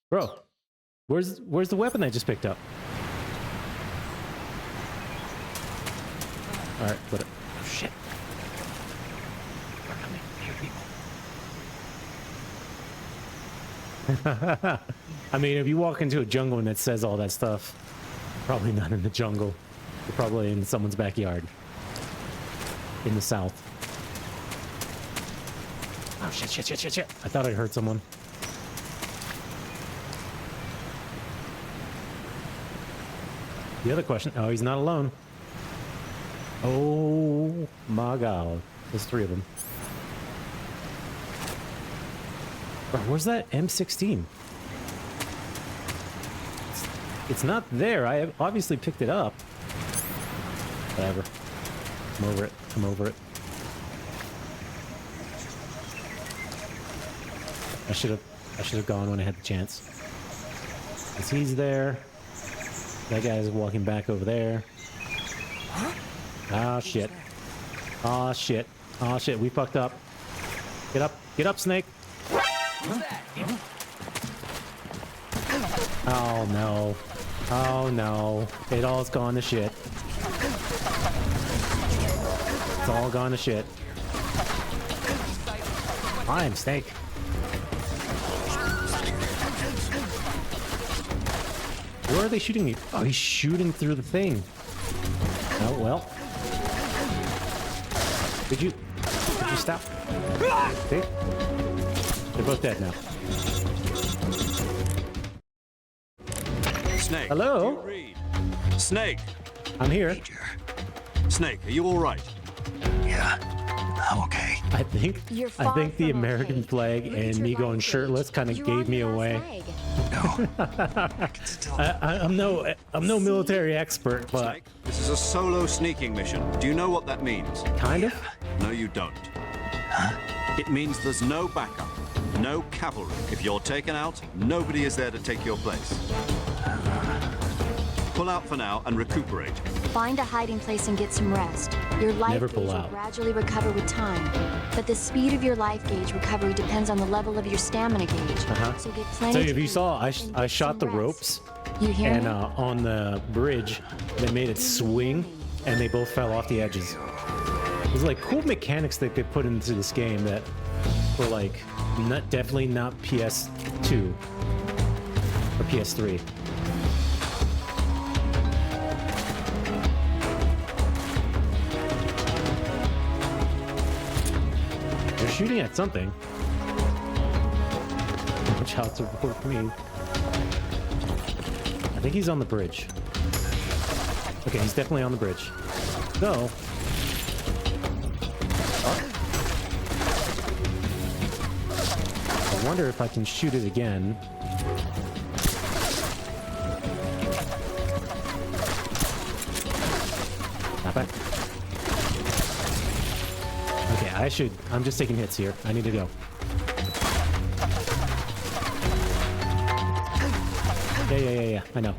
Bro, where's the weapon I just picked up? All right, put it. Oh shit! We're coming here, people. I mean, if you walk into a jungle and it says all that stuff, probably not in the jungle. You're probably in someone's backyard. In the south. Oh shit! I thought I heard someone. The other question. Oh, he's not alone. Oh my God. There's 3 of them. Bro, where's that M16? It's not there. I obviously picked it up. Whatever. I'm over it. I'm over it. I should have gone when I had the chance. 'Cause he's there. That guy's walking back over there. Ah, shit. Ah, shit. Ah, shit. We fucked up. Get up. Get up, Snake. Oh, no. Oh, no. It all's gone to shit. It's all gone to shit. I'm Snake. Where are they shooting me? Oh, he's shooting through the thing. Oh, well. Did you stop? See? They're both dead now. Snake. Hello? do you read? Snake. I'm here. Major. Snake, are you all right? Yeah, I'm okay. I think You're I far think the from American okay. flag Look at and your me life going gauge. shirtless kind of You're gave on me your last away. leg. No, I can still. I'm no military expert, but Snake, this is a solo sneaking mission. Do you know what that means? kind of. No, you don't. It means there's no backup, no cavalry. If you're taken out, nobody is there to take your place. Pull out for now and recuperate. Find a hiding place and get some rest. Your life Never gauge pull will out. gradually recover with time. But the speed of your life gauge recovery depends on the level of your stamina gauge. So get plenty So to if you eat saw, and I get shot some the rest. ropes, You hear and me? on the bridge, they made it swing, and they both fell off the edges. There's like cool mechanics that they put into this game that were like definitely not PS2 or PS3. They're shooting at something. Watch out to report me. I think he's on the bridge. Okay, he's definitely on the bridge. So, I wonder if I can shoot it again. Not bad. Okay, I'm just taking hits here. I need to go. Yeah, I know.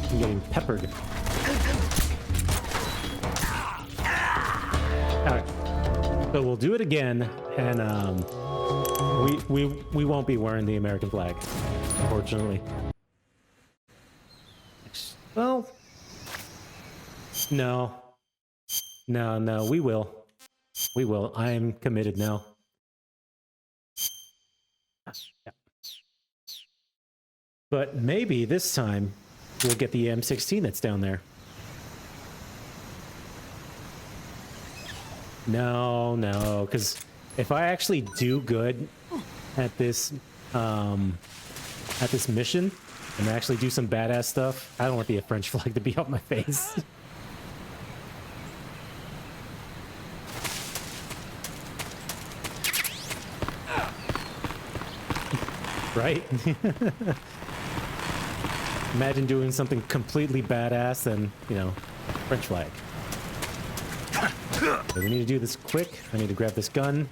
I'm getting peppered. Alright. So we'll do it again, and we won't be wearing the American flag, unfortunately. Well, no, we will. We will. I am committed now. Yeah. But maybe this time we'll get the M16 that's down there. No, because if I actually do good at this mission and actually do some badass stuff, I don't want the French flag to be on my face. Right? Imagine doing something completely badass and, French flag. Okay, we need to do this quick. I need to grab this gun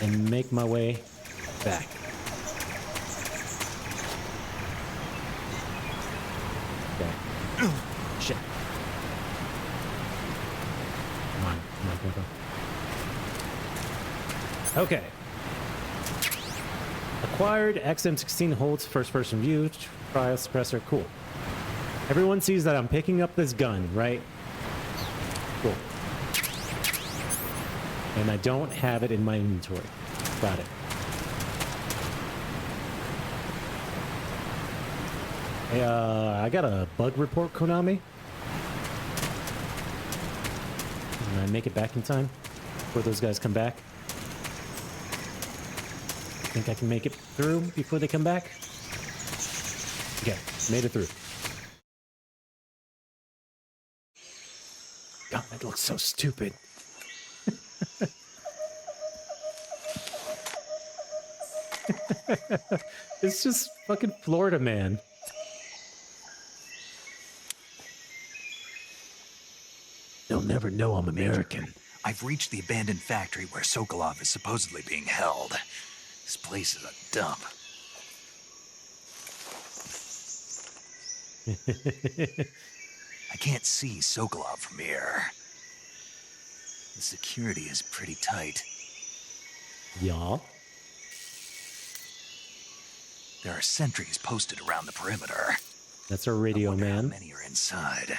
and make my way back. Okay. Shit. Come on. Okay. Acquired XM16 holds first-person view. Trial suppressor. Cool. Everyone sees that I'm picking up this gun, right? Cool. And I don't have it in my inventory. Got it. Hey, I got a bug report, Konami. Can I make it back in time before those guys come back? think I can make it through before they come back? Okay, made it through. God, that looks so stupid. It's just fucking Florida man. They'll never know I'm American. I've reached the abandoned factory where Sokolov is supposedly being held. This place is a dump. I can't see Sokolov from here. The security is pretty tight. Yeah. There are sentries posted around the perimeter. That's our radio I wonder man. how many are inside.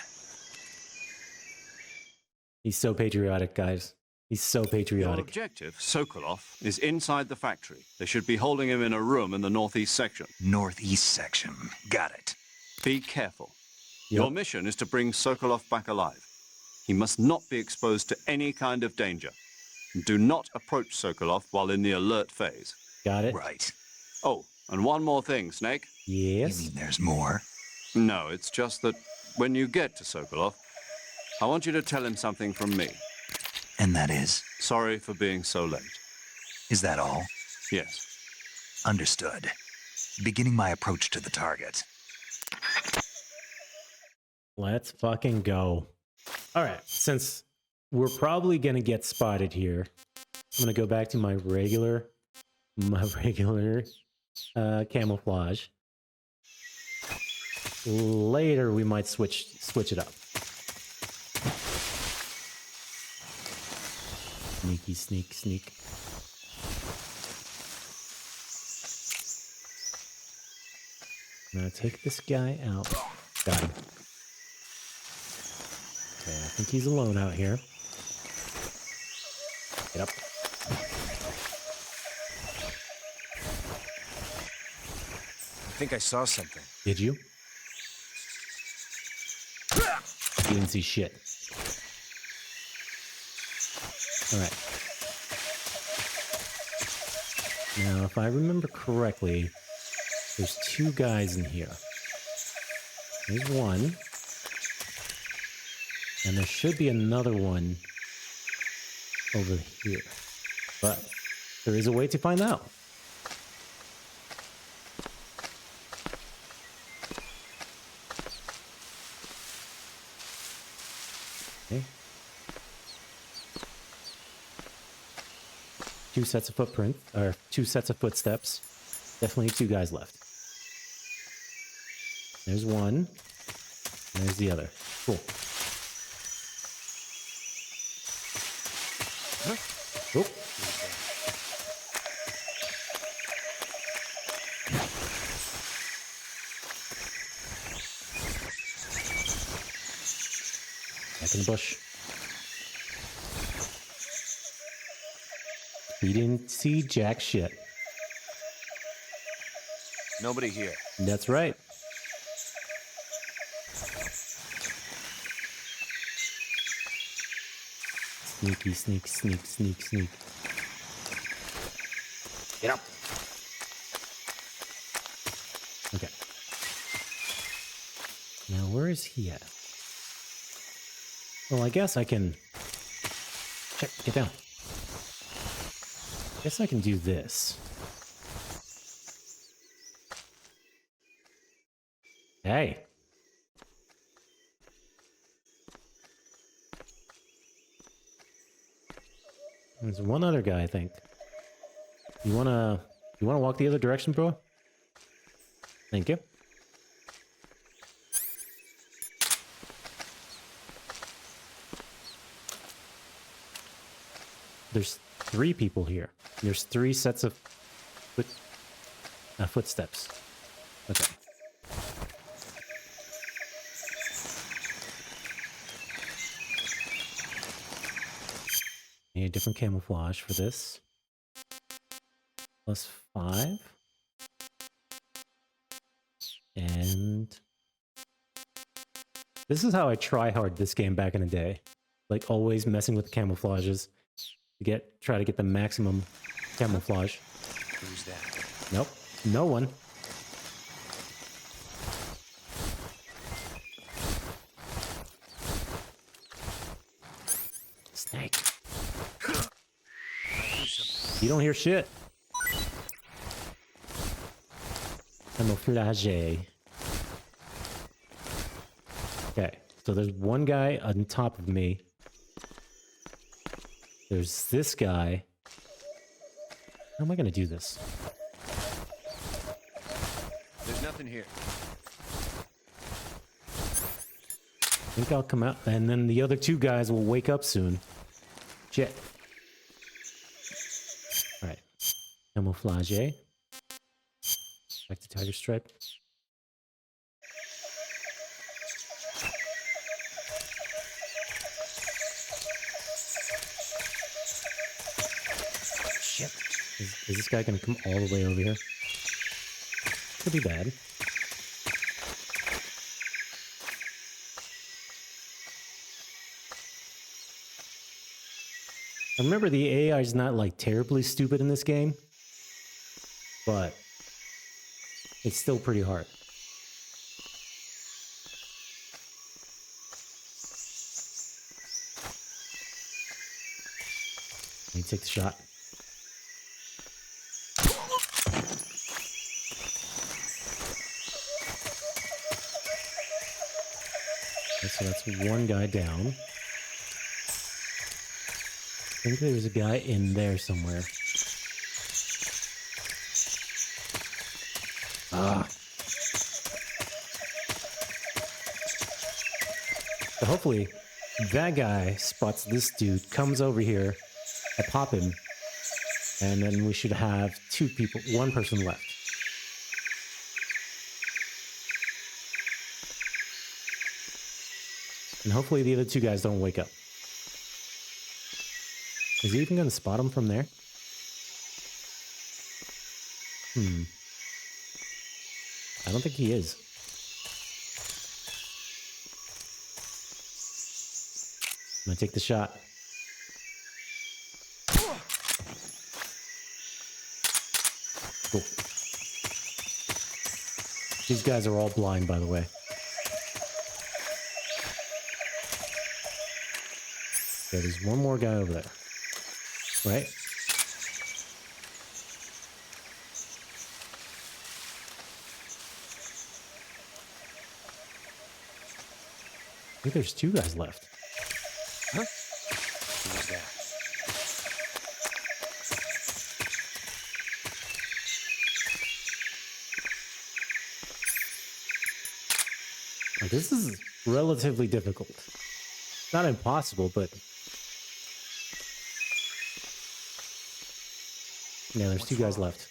He's so patriotic, guys. He's so Your patriotic. objective, Sokolov, is inside the factory. They should be holding him in a room in the northeast section. Northeast section. Got it. Be careful. Yep. Your mission is to bring Sokolov back alive. He must not be exposed to any kind of danger. Do not approach Sokolov while in the alert phase. Got it? Right. Oh, and one more thing, Snake. Yes. You mean there's more? No, it's just that when you get to Sokolov, I want you to tell him something from me. And that is? Sorry for being so late. Is that all? Yes. Understood. Beginning my approach to the target. Let's fucking go. All right, since we're probably gonna get spotted here, I'm gonna go back to my regular camouflage. Later, we might switch it up. Sneaky, sneak, sneak. I'm gonna take this guy out. Got him. Okay, I think he's alone out here. Get up. I think I saw something. Did you? You didn't see shit. Alright. Now, if I remember correctly, there's two guys in here. There's one. And there should be another one over here. But there is a way to find out. Okay. Two sets of footprints, or two sets of footsteps. Definitely two guys left. There's one. And there's the other. Cool. Oh. Back in the bush. We didn't see jack shit. Nobody here. That's right. Sneaky, sneak, sneak, sneak, sneak. Get up. Okay. Now, where is he at? Well, I guess I can... Check, get down. Guess I can do this. Hey. There's one other guy, I think. You wanna walk the other direction, bro? Thank you. There's three people here. There's three sets of footsteps. Okay. Need a different camouflage for this. +5. And this is how I try hard this game back in the day. Like always messing with the camouflages to try to get the maximum camouflage. Who's that? Nope. No one. Snake. You don't hear shit. Camouflage. Okay, so there's one guy on top of me. There's this guy. How am I gonna do this? There's nothing here. I think I'll come out, and then the other two guys will wake up soon. Shit. Alright. Camouflage. Back to Tiger Stripe. Shit. Is this guy gonna come all the way over here? Could be bad. I remember the AI is not like terribly stupid in this game, but it's still pretty hard. Let me take the shot. Okay, so that's one guy down. I think there's a guy in there somewhere. Ah. So hopefully that guy spots this dude, comes over here, I pop him, and then we should have one person left. And hopefully the other two guys don't wake up. Is he even going to spot him from there? I don't think he is. I'm going to take the shot. Cool. These guys are all blind, by the way. Okay, there's one more guy over there. Right? I think there's two guys left. Huh? Who's that? Now, this is relatively difficult. Not impossible, but... Yeah, there's two guys left.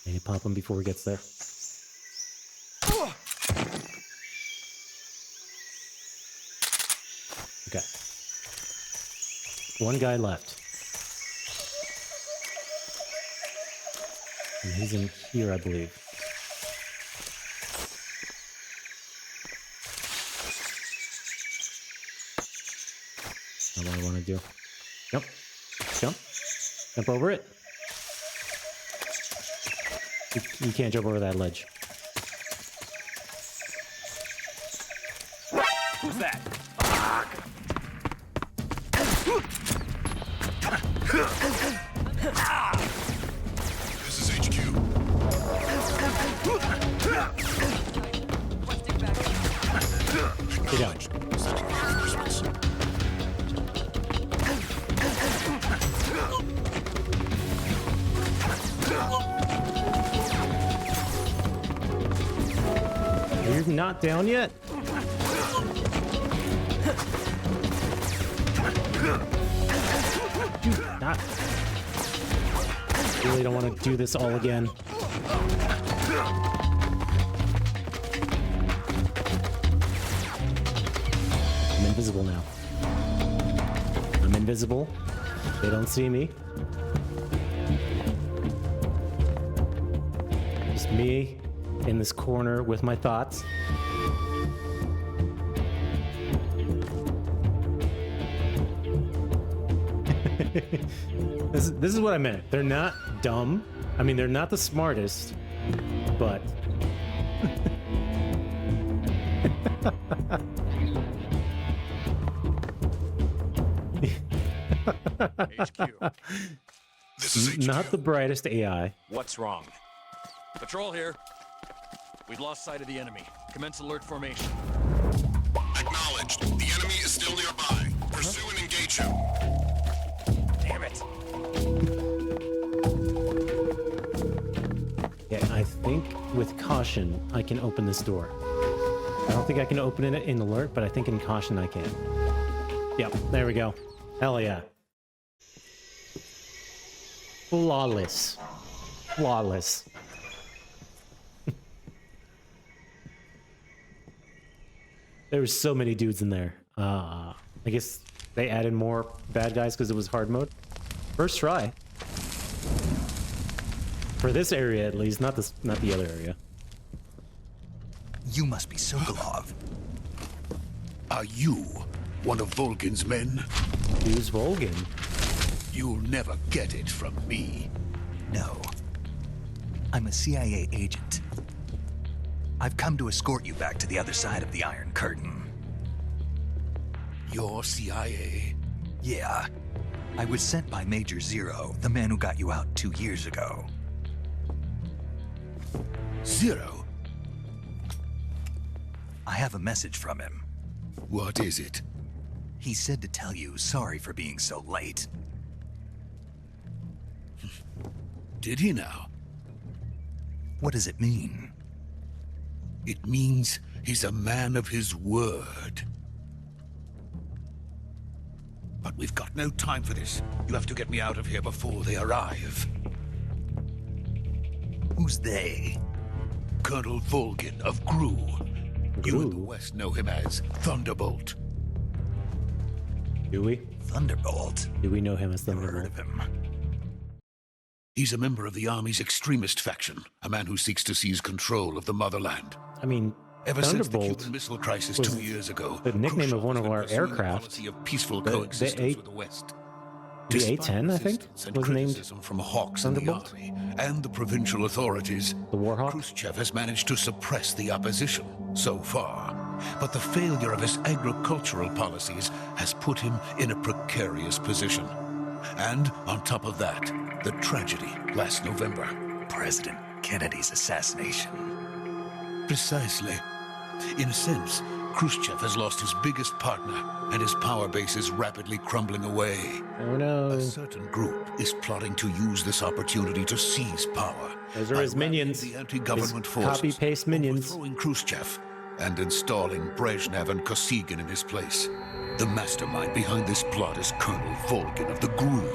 Maybe pop him before he gets there. Okay. One guy left. And he's in here, I believe. Not what I want to do. Jump. Jump. Jump over it. You can't jump over that ledge. Who's that? This is HQ. Get down. You're not down yet? Not. Really don't want to do this all again. I'm invisible now. I'm invisible. They don't see me. Just me in this corner with my thoughts. This is what I meant. They're not dumb. I mean, they're not the smartest, but HQ. This is HQ. not the brightest AI. What's wrong? Patrol here. We've lost sight of the enemy. Commence alert formation. Acknowledged. The enemy is still nearby. Pursue and engage him. Damn it. Yeah, I think with caution, I can open this door. I don't think I can open it in alert, but I think in caution I can. Yep, there we go. Hell yeah. Flawless. Flawless. There were so many dudes in there. I guess they added more bad guys because it was hard mode. First try. For this area at least, not the other area. You must be Sokolov. Are you one of Volgin's men? Who's Volgin? You'll never get it from me. No. I'm a CIA agent. I've come to escort you back to the other side of the Iron Curtain. You're CIA? Yeah. I was sent by Major Zero, the man who got you out 2 years ago. Zero? I have a message from him. What is it? He said to tell you sorry for being so late. Did he now? What does it mean? It means he's a man of his word. But we've got no time for this. You have to get me out of here before they arrive. Who's they? Colonel Volgin of GRU. You in the West know him as Thunderbolt. Do we? Thunderbolt? Do we know him as Never Thunderbolt? heard of him. He's a member of the Army's extremist faction, a man who seeks to seize control of the motherland. I mean, Ever since the Thunderbolt Cuban Missile Crisis was 2 years ago, the nickname of Khrushchev one has of been our pursuing a aircraft. policy of peaceful The coexistence A- with the West. The Despite A-10, I think, resistance and was named criticism from hawks in the Thunderbolt. army and the provincial authorities, the Warhawk. Khrushchev has managed to suppress the opposition so far. But the failure of his agricultural policies has put him in a precarious position. And on top of that, the tragedy last November. President Kennedy's assassination. Precisely. In a sense, Khrushchev has lost his biggest partner, and his power base is rapidly crumbling away. Oh no. A certain group is plotting to use this opportunity to seize power. Those are by his minions. rallying the anti-government His forces, copy-paste minions. overthrowing Khrushchev, and installing Brezhnev and Kosygin in his place. The mastermind behind this plot is Colonel Volgin of the GRU.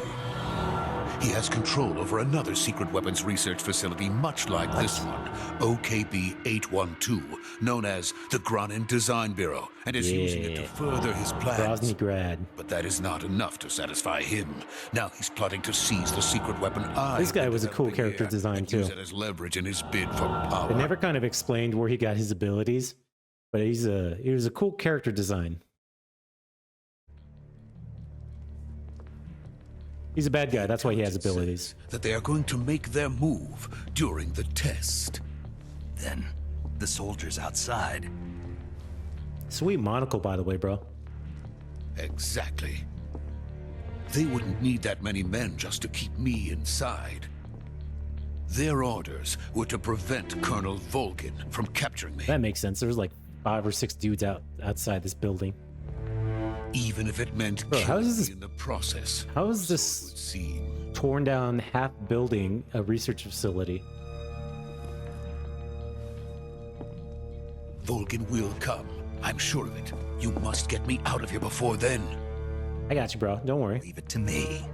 He has control over another secret weapons research facility much like this one, OKB-812, known as the Granin Design Bureau, and is using it to further his plans. Groznygrad. But that is not enough to satisfy him. Now he's plotting to seize the secret weapon This guy was a cool character design and too. use it as leverage in his bid for power. They never kind of explained where he got his abilities, but he was a cool character design. He's a bad guy, that's why he has abilities. That they are going to make their move during the test. Then, the soldiers outside. Sweet monocle, by the way, bro. Exactly. They wouldn't need that many men just to keep me inside. Their orders were to prevent Colonel Volgin from capturing me. That makes sense. There was like 5 or 6 dudes outside this building. Even if it meant Bro, how killing is this- me in the process. How is So it this would seem. torn down half building a research facility? Volgin will come. I'm sure of it. You must get me out of here before then. I got you, bro. Don't worry. Leave it to me.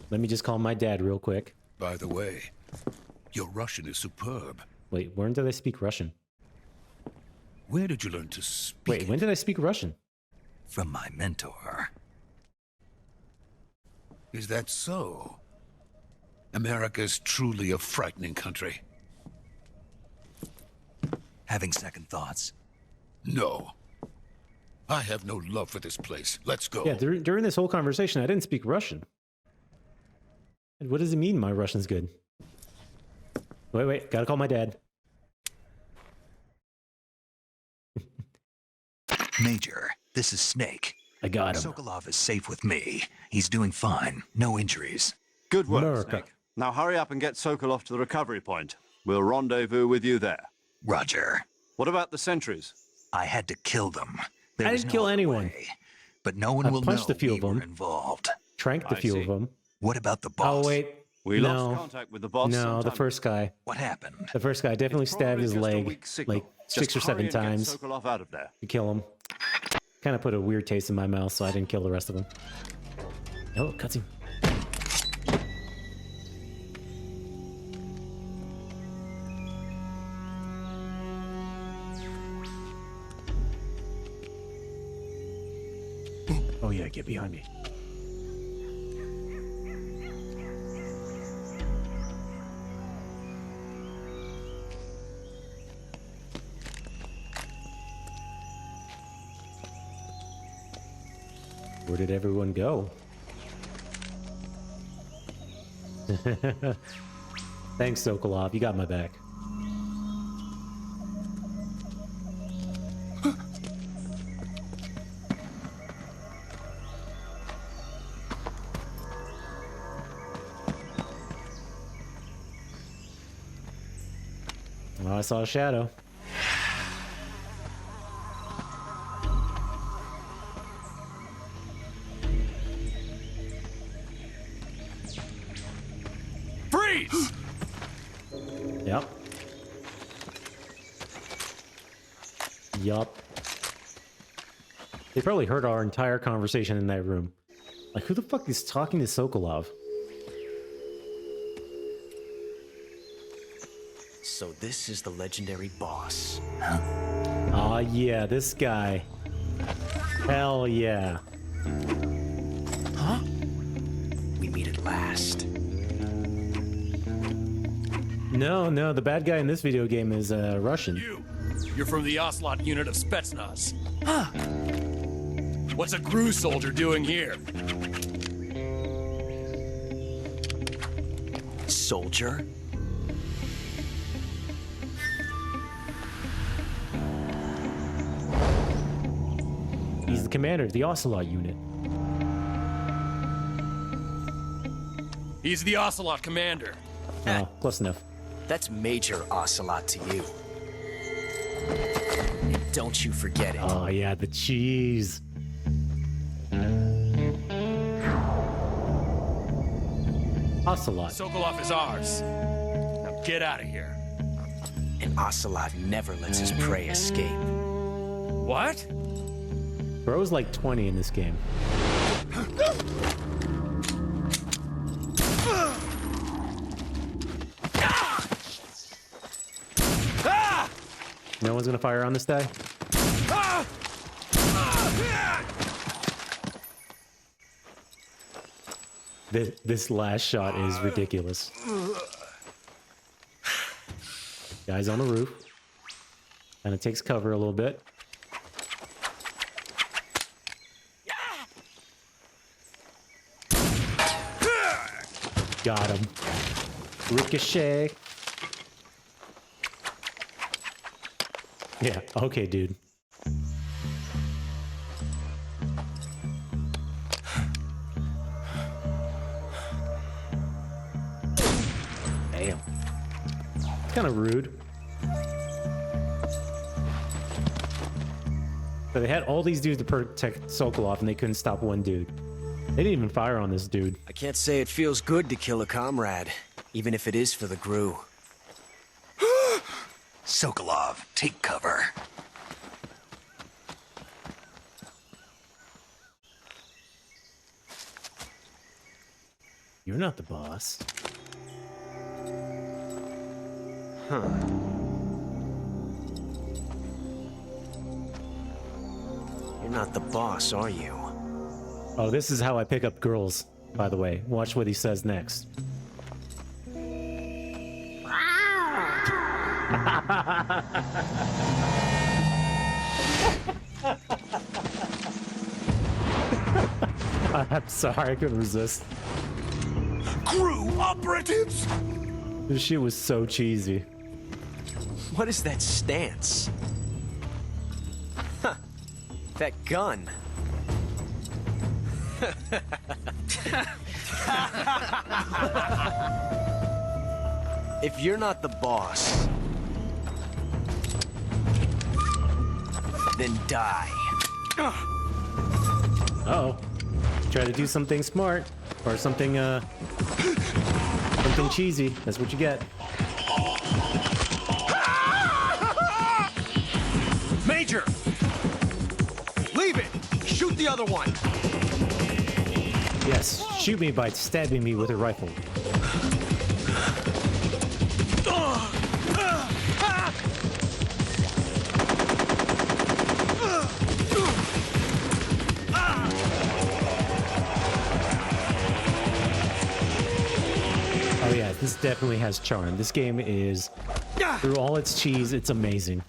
Let me just call my dad real quick. By the way, your Russian is superb. Wait, when did I speak Russian? Where did you learn to speak? Wait, when did I speak Russian? From my mentor. Is that so? America's truly a frightening country. Having second thoughts. No. I have no love for this place. Let's go. Yeah, during this whole conversation, I didn't speak Russian. And what does it mean my Russian's good? Wait, gotta call my dad. Major, this is Snake. I got him. Sokolov is safe with me. He's doing fine. No injuries. Good work, America. Snake. Now hurry up and get Sokolov to the recovery point. We'll rendezvous with you there. Roger. What about the sentries? I had to kill them. There I was didn't no kill other anyone. way. But no one I will punched know a few we of them. were involved. Tranked a I few see. of them. What about the boss? Oh, wait. We no. lost contact with the boss. No, sometime the first guy. What happened? The first guy definitely It's stabbed probably his just a leg weak signal. like Just 6 or hurry 7 and get times Sokolov out of there. to kill him. Kind of put a weird taste in my mouth, so I didn't kill the rest of them. Oh, cutscene. Oh yeah, get behind me. Where did everyone go? Thanks, Sokolov. You got my back. Oh, I saw a shadow. Freeze! Yep. Yup. They probably heard our entire conversation in that room. Like, who the fuck is talking to Sokolov? So this is the legendary boss. Aw, yeah, this guy. Hell yeah. Huh? We meet at last. No, the bad guy in this video game is Russian. You're from the Ocelot unit of Spetsnaz. Huh. What's a GRU soldier doing here? Soldier? He's the commander of the Ocelot unit. He's the Ocelot commander. Oh, close enough. That's Major Ocelot to you. And don't you forget it. Oh yeah, the cheese. Ocelot. Sokolov is ours. Now get out of here. And Ocelot never lets his prey escape. What? Bro's like 20 in this game. No one's gonna fire on this guy? This last shot is ridiculous. Guy's on the roof. Kind of takes cover a little bit. Got him. Ricochet. Yeah, okay, dude. Damn. Kind of rude. So they had all these dudes to protect Sokolov, and they couldn't stop one dude. They didn't even fire on this dude. I can't say it feels good to kill a comrade, even if it is for the GRU. Sokolov, take cover. You're not the boss. Huh. You're not the boss, are you? Oh, this is how I pick up girls, by the way. Watch what he says next. I'm sorry, I couldn't resist. Crew operatives! This shit was so cheesy. What is that stance? Huh. That gun. If you're not the boss, then die. Uh-oh. Try to do something smart. Or something, something cheesy. That's what you get. Major! Leave it! Shoot the other one! Yes, shoot me by stabbing me with a rifle. Oh yeah, this definitely has charm. This game is, through all its cheese, it's amazing.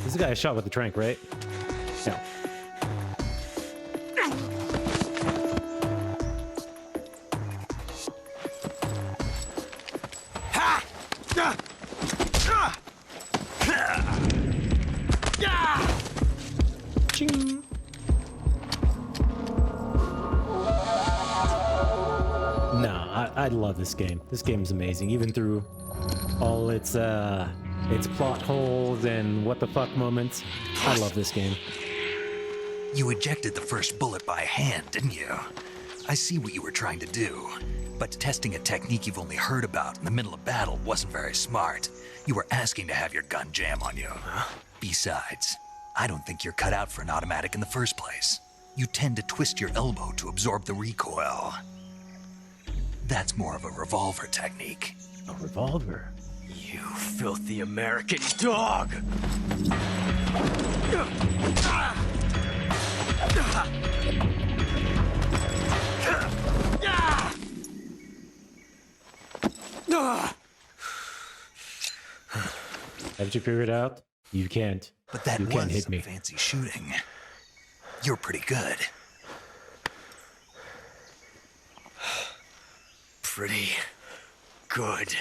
This is the guy I shot with the trank, right? No. Ching. No, I love this game. This game's amazing, even through all its plot holes and what the fuck moments. I love this game. You ejected the first bullet by hand, didn't you? I see what you were trying to do, but testing a technique you've only heard about in the middle of battle wasn't very smart. You were asking to have your gun jam on you. Besides, I don't think you're cut out for an automatic in the first place. You tend to twist your elbow to absorb the recoil. That's more of a revolver technique. A revolver? You filthy American dog! Haven't you figured it out? You can't. But that you can't was hit some me. fancy shooting. You're pretty good. Pretty good.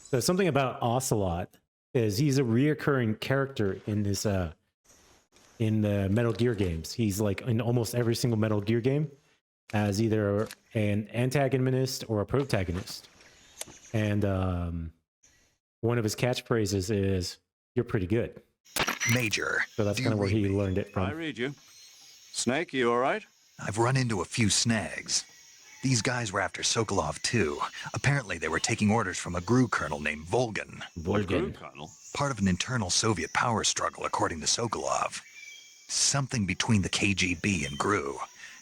So something about Ocelot is he's a reoccurring character in this in the Metal Gear games. He's like in almost every single Metal Gear game as either an antagonist or a protagonist. And one of his catchphrases is, "You're pretty good." Major. So that's kind of where he learned it I from. read you. Snake, you all right? I've run into a few snags. These guys were after Sokolov too. Apparently they were taking orders from a GRU colonel named Volgan. Volgan. Colonel? Part of an internal Soviet power struggle, according to Sokolov. Something between the KGB and GRU.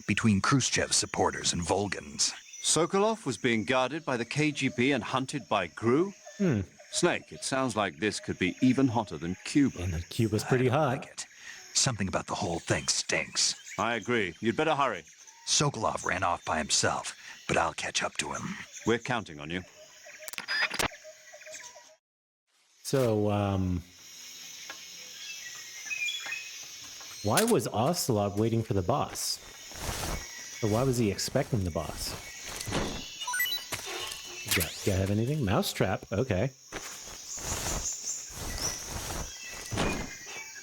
Between Khrushchev's supporters and Volgan's. Sokolov was being guarded by the KGB and hunted by GRU? Hmm. Snake, it sounds like this could be even hotter than Cuba. And Cuba's pretty I don't hot. like it. Something about the whole thing stinks. I agree. You'd better hurry. Sokolov ran off by himself, but I'll catch up to him. We're counting on you. So, why was Ocelot waiting for the boss? Or why was he expecting the boss? You have anything? Mousetrap, okay.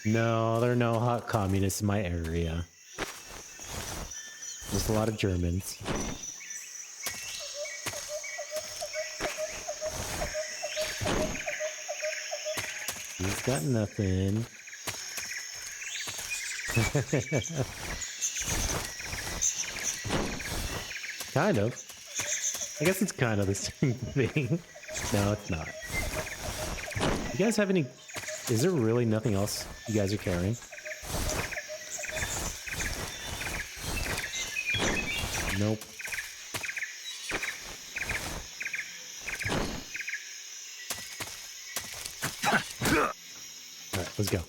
No, there are no hot communists in my area. Just a lot of Germans. He's got nothing. Kind of. I guess it's kind of the same thing. No, it's not. You guys have any... Is there really nothing else you guys are carrying? Nope. Alright, let's go.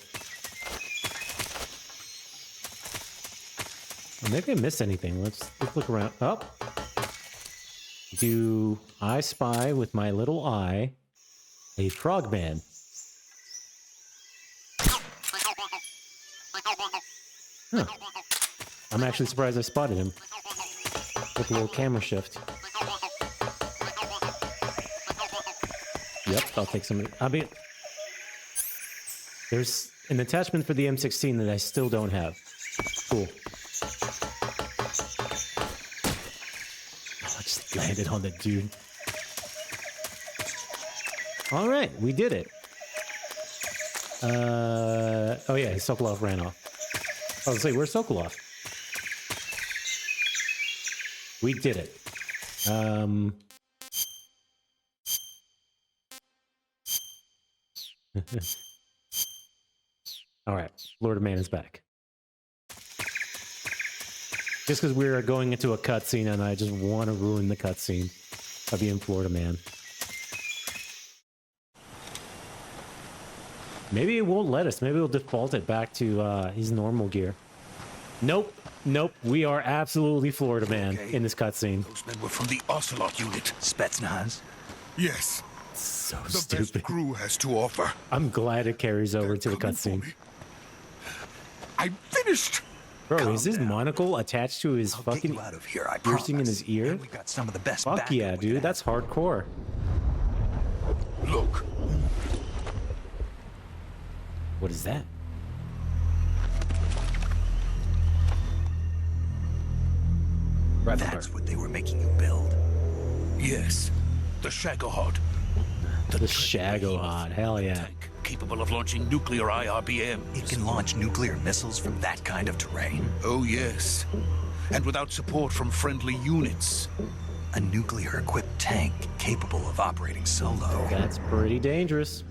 Or maybe I missed anything. Let's look around. Oh! Do I spy with my little eye a frogman? Huh. I'm actually surprised I spotted him with a little camera shift. Yep, I'll take some. I mean, there's an attachment for the M16 that I still don't have. Cool. Oh, I just landed on the dude. All right, we did it. Oh yeah, Sokolov ran off. I was like, where's Sokolov? We did it. All right, Florida Man is back. Just because we're going into a cutscene and I just want to ruin the cutscene of being Florida Man. Maybe it won't let us. Maybe it'll default it back to his normal gear. Nope. Nope. We are absolutely Florida Man in this cutscene. Those men were from the Ocelot unit. Spetsnaz? Yes. So the stupid. best crew has to offer. I'm glad it carries over to the cutscene. I'm finished. Bro, is his monocle attached to his fucking out of here, I piercing in his ear? We got some of the best. Fuck yeah, dude. That's hardcore. Look. What is that? That's what they were making you build. Yes. The Shagohod. The Shagohod. Hell yeah. Tank capable of launching nuclear IRBMs. It can launch nuclear missiles from that kind of terrain. Oh, yes. And without support from friendly units. A nuclear-equipped tank capable of operating solo. That's pretty dangerous.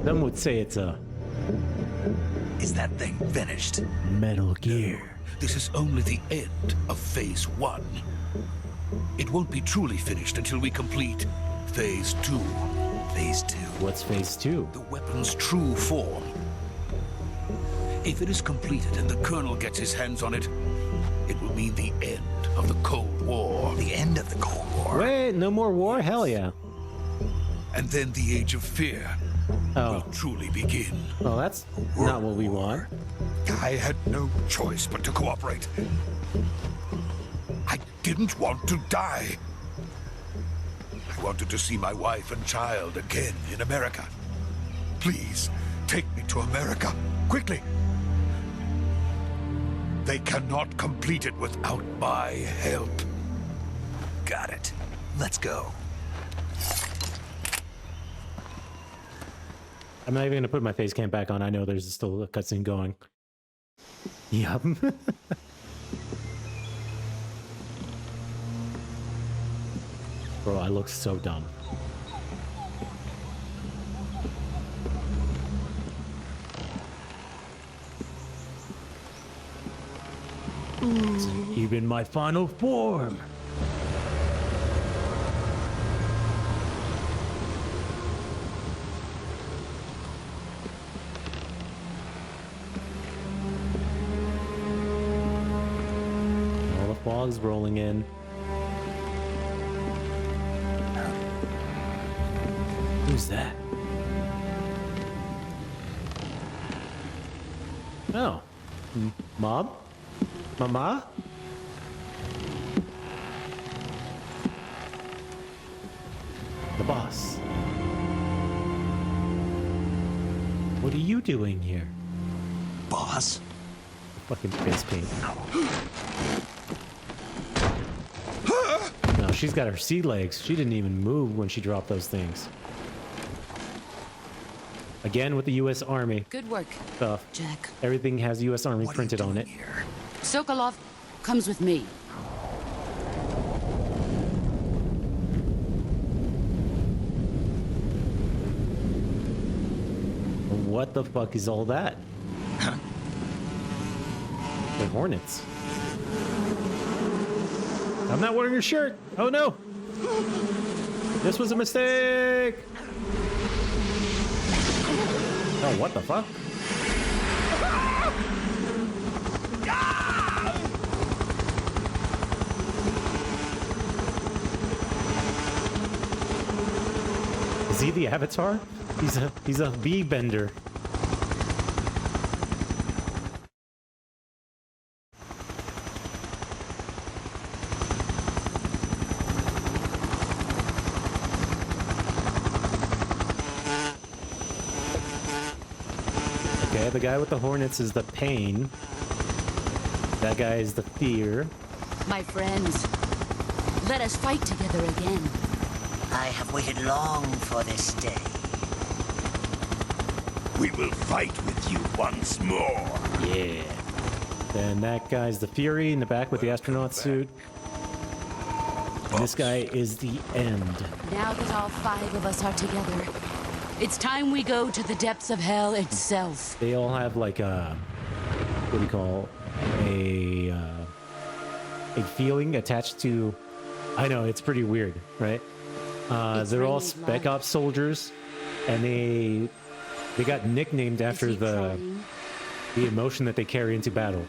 Some would say it's a... Is that thing finished? Metal Gear. This is only the end of Phase 1. It won't be truly finished until we complete Phase 2. Phase 2? What's Phase 2? The weapon's true form. If it is completed and the Colonel gets his hands on it, it will mean the end of the Cold War. The end of the Cold War? Wait, no more war? Hell yeah. And then the Age of Fear will truly begin. Well, that's not what we want. I had no choice but to cooperate. I didn't want to die. I wanted to see my wife and child again in America. Please, take me to America, quickly. They cannot complete it without my help. Got it. Let's go. I'm not even going to put my face cam back on. I know there's still a cutscene going. Yup. Bro, I look so dumb. Even my final form. All the fog's rolling in. Who's that? Oh. Mom? Mama? The boss. What are you doing here? Boss? Fucking face paint. No, she's got her sea legs. She didn't even move when she dropped those things. Again with the U.S. Army. Good work, stuff. Jack. Everything has U.S. Army printed on it. Here? Sokolov comes with me. What the fuck is all that? Huh? They're Hornets. I'm not wearing your shirt. Oh no. This was a mistake. Oh, what the fuck? he the Avatar? He's a bee bender. Okay, the guy with the hornets is the pain. That guy is the fear. My friends, let us fight together again. I have waited long for this day. We will fight with you once more. Yeah. Then that guy's the Fury in the back with the astronaut suit. And this guy is the End. Now that all 5 of us are together, it's time we go to the depths of hell itself. They all have like a, what do you call, a feeling attached to, I know, it's pretty weird, right? They're all Spec Ops soldiers, and they got nicknamed after the emotion that they carry into battle.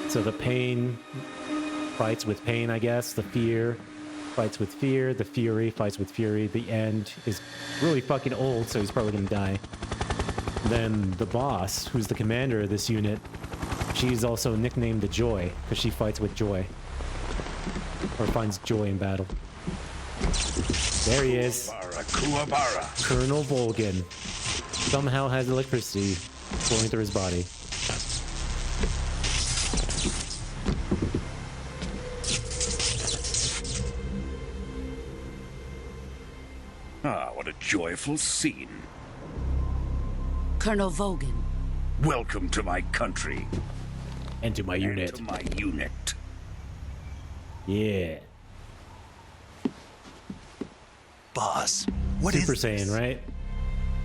So the pain fights with pain, I guess. The fear fights with fear. The fury fights with fury. The End is really fucking old, so he's probably gonna die. Then the boss, who's the commander of this unit, she's also nicknamed the Joy, because she fights with joy. Or finds joy in battle. There he is. Kuwabara. Colonel Volgin. Somehow has electricity flowing through his body. Ah, what a joyful scene. Colonel Volgin. Welcome to my country. And to my unit. And to my unit. Yeah. Boss, what Super is Saiyan, this? right?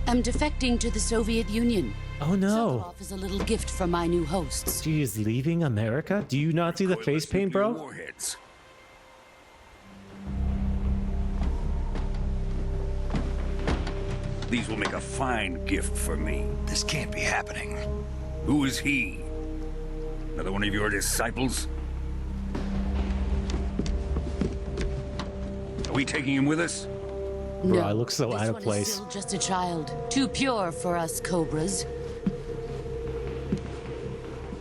I'm defecting to the Soviet Union. Oh no. Sokolov is a little gift from my new hosts. She is leaving America? Do you not see the face paint, bro? Warheads. These will make a fine gift for me. This can't be happening. Who is he? Another one of your disciples? Are we taking him with us? Bro, No, I look so this out of one is place. still just a child. Too pure for us Cobras.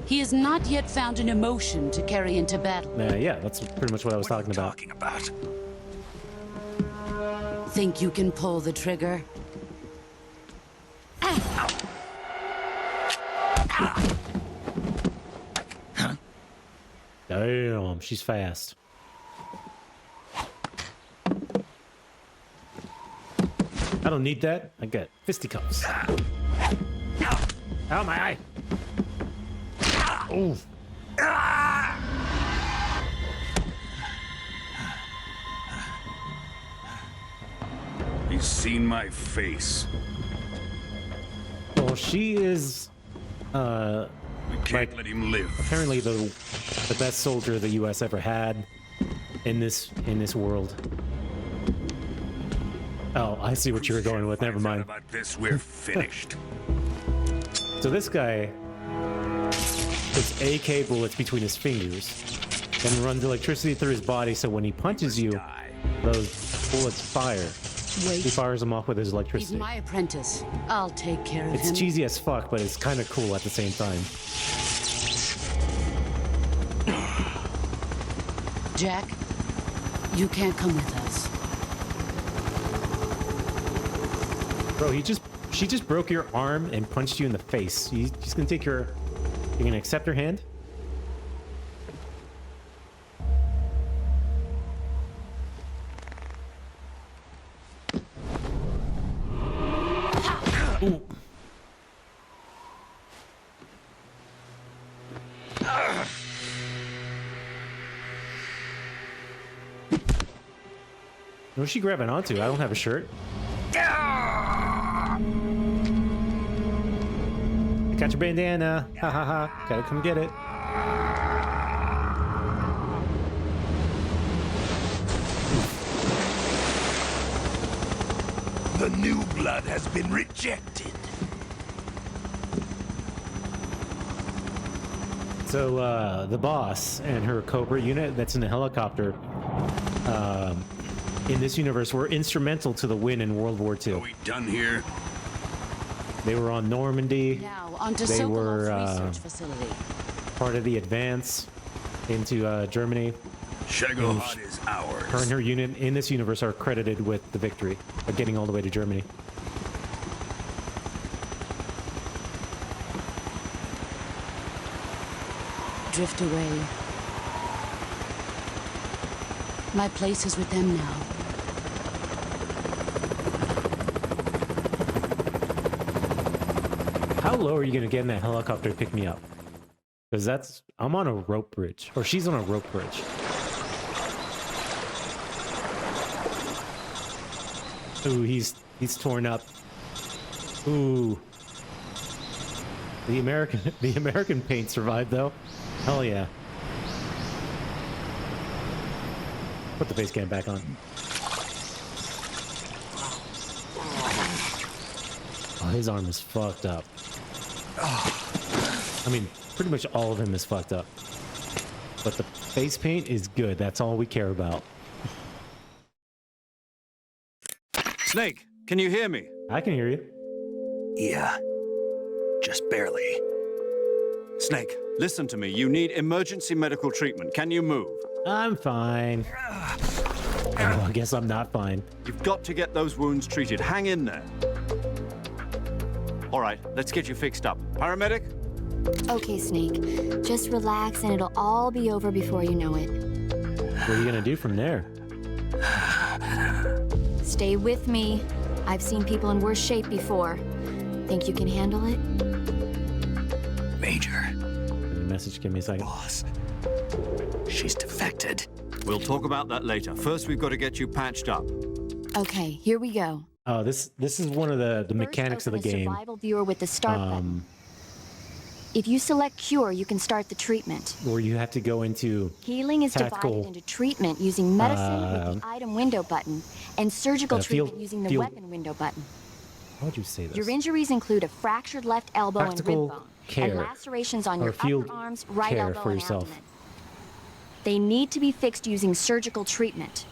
He has not yet found an emotion to carry into battle. Yeah, that's pretty much what I was talking about. Think you can pull the trigger? Damn, she's fast. I don't need that. I got fisticuffs. Ow, my eye. Ooh. He's seen my face. Well, she is, We can't let him live. apparently the best soldier the U.S. ever had in this world. Oh, I see what you were going with. Never mind. About this, we're finished. So this guy puts AK bullets between his fingers, then runs electricity through his body, so when he punches you, those bullets fire. Wait. He fires them off with his He's electricity. my apprentice. I'll take care of It's him. cheesy as fuck, but it's kind of cool at the same time. Jack, you can't come with us. Bro, she just broke your arm and punched you in the face. She's gonna take your... You're gonna accept her hand? Ooh. What's she grabbing onto? I don't have a shirt. I got your bandana. Ha ha ha. Gotta come get it. The new blood has been rejected. So, the boss and her Cobra unit that's in the helicopter, in this universe were instrumental to the win in World War II. Are we done here? They were on Normandy. Now, onto They Sokolov's were research facility. part of the advance into Germany. Shagohod is ours. Her and her unit in this universe are credited with the victory of getting all the way to Germany. Drift away. My place is with them now. How low are you going to get in that helicopter to pick me up? Because I'm on a rope bridge. Or she's on a rope bridge. Ooh, he's torn up. Ooh. The American paint survived though. Hell yeah. Put the face cam back on. Oh, his arm is fucked up. I mean, pretty much all of him is fucked up. But the face paint is good. That's all we care about. Snake, can you hear me? I can hear you. Yeah. Just barely. Snake, listen to me. You need emergency medical treatment. Can you move? I'm fine. Oh, I guess I'm not fine. You've got to get those wounds treated. Hang in there. All right, let's get you fixed up. Paramedic? Okay, Snake. Just relax and it'll all be over before you know it. What are you gonna do from there? Stay with me. I've seen people in worse shape before. Think you can handle it? Major. Any message? Give me a second. Boss. She's defected. We'll talk about that later. First, we've got to get you patched up. Okay, here we go. Oh, this is one of the mechanics of the game. Survival viewer with the start button. If you select cure, you can start the treatment. Where you have to go into healing is divided into treatment using medicine with the item window button and surgical treatment using the weapon window button. How would you say this? Your injuries include a fractured left elbow and rib bone, and lacerations on your upper arms, right elbow, and abdomen. They need to be fixed using surgical treatment.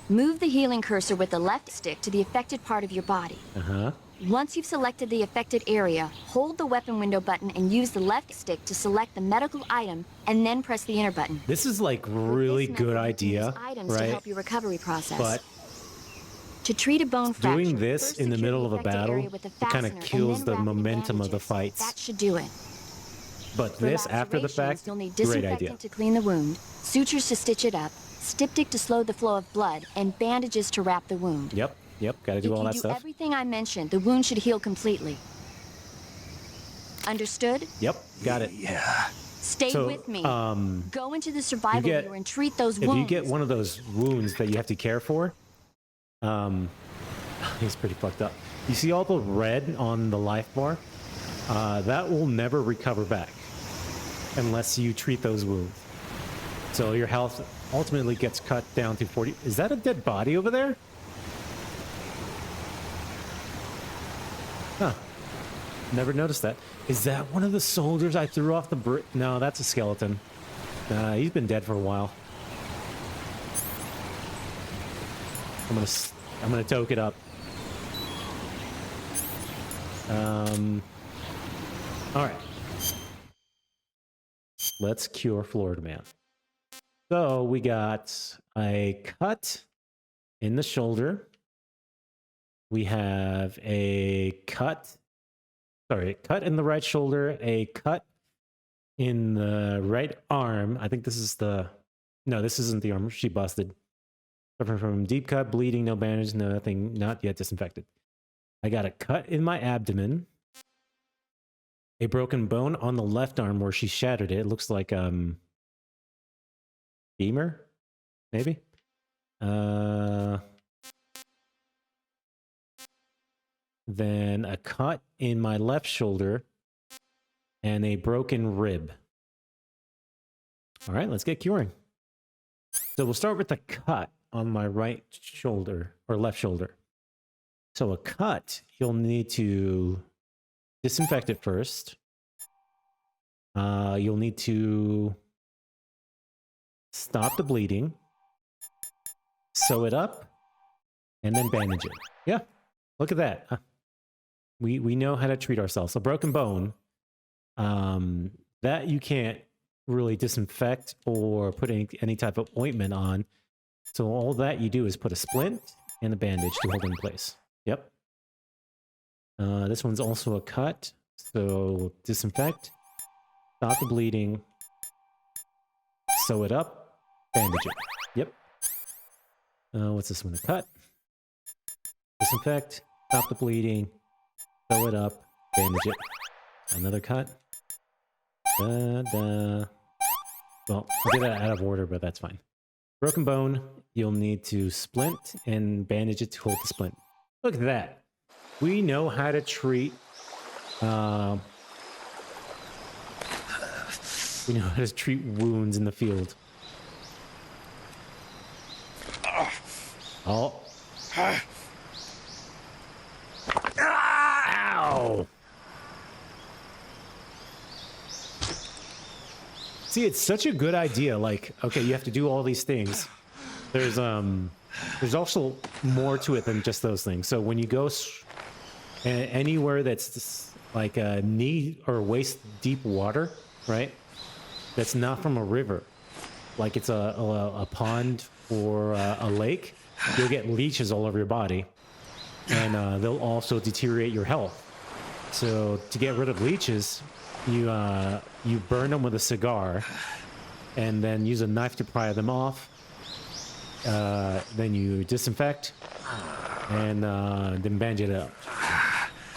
Move the healing cursor with the left stick to the affected part of your body. Once you've selected the affected area, hold the weapon window button and use the left stick to select the medical item, and then press the enter button. This is like really good idea, items right? to help your recovery process. But to treat a bone fracture, doing this in the middle of a battle, it kind of kills the momentum of the fights. That should do it. But this, after the fact, you'll need great idea. disinfectant to clean the wound, sutures to stitch it up, styptic to slow the flow of blood, and bandages to wrap the wound. Yep, gotta do all that If you stuff. do everything I mentioned, the wound should heal completely. Understood? Yep, got it. Yeah. Stay with me. Go into the survival viewer and treat those wounds. If you get one of those wounds that you have to care for, he's pretty fucked up. You see all the red on the life bar? That will never recover back unless you treat those wounds. So your health ultimately gets cut down to 40. Is that a dead body over there? Huh. Never noticed that. Is that one of the soldiers I threw off the bridge? No, that's a skeleton. He's been dead for a while. I'm gonna toke it up. All right. Let's cure Florida Man. So we got a cut in the shoulder. We have a cut in the right shoulder, a cut in the right arm. I think this is no, this isn't the arm. She busted. Suffering from deep cut, bleeding, no bandage, nothing, not yet disinfected. I got a cut in my abdomen. A broken bone on the left arm where she shattered it. It looks like femur, maybe. Then a cut in my left shoulder and a broken rib. All right, let's get curing. So we'll start with the cut on my right shoulder or left shoulder. So a cut, you'll need to disinfect it first. You'll need to stop the bleeding. sew it up, and then bandage it. Yeah, look at that. We know how to treat ourselves. A broken bone, that you can't really disinfect or put any type of ointment on. So all that you do is put a splint and a bandage to hold it in place. Yep. This one's also a cut. So disinfect, stop the bleeding, sew it up, bandage it. Yep. What's this one? A cut. Disinfect, stop the bleeding, sew it up, bandage it. Another cut. Well, I did that out of order, but that's fine. Broken bone, you'll need to splint and bandage it to hold the splint. Look at that. We know how to treat... we know how to treat wounds in the field. Oh. Ow! See, it's such a good idea. Like, okay, you have to do all these things. There's also more to it than just those things. So when you go anywhere that's just like a knee or waist deep water, right? That's not from a river, like it's a pond or a lake, you'll get leeches all over your body, and they'll also deteriorate your health. So to get rid of leeches, you burn them with a cigar, and then use a knife to pry them off. Then you disinfect, and then bandage it up.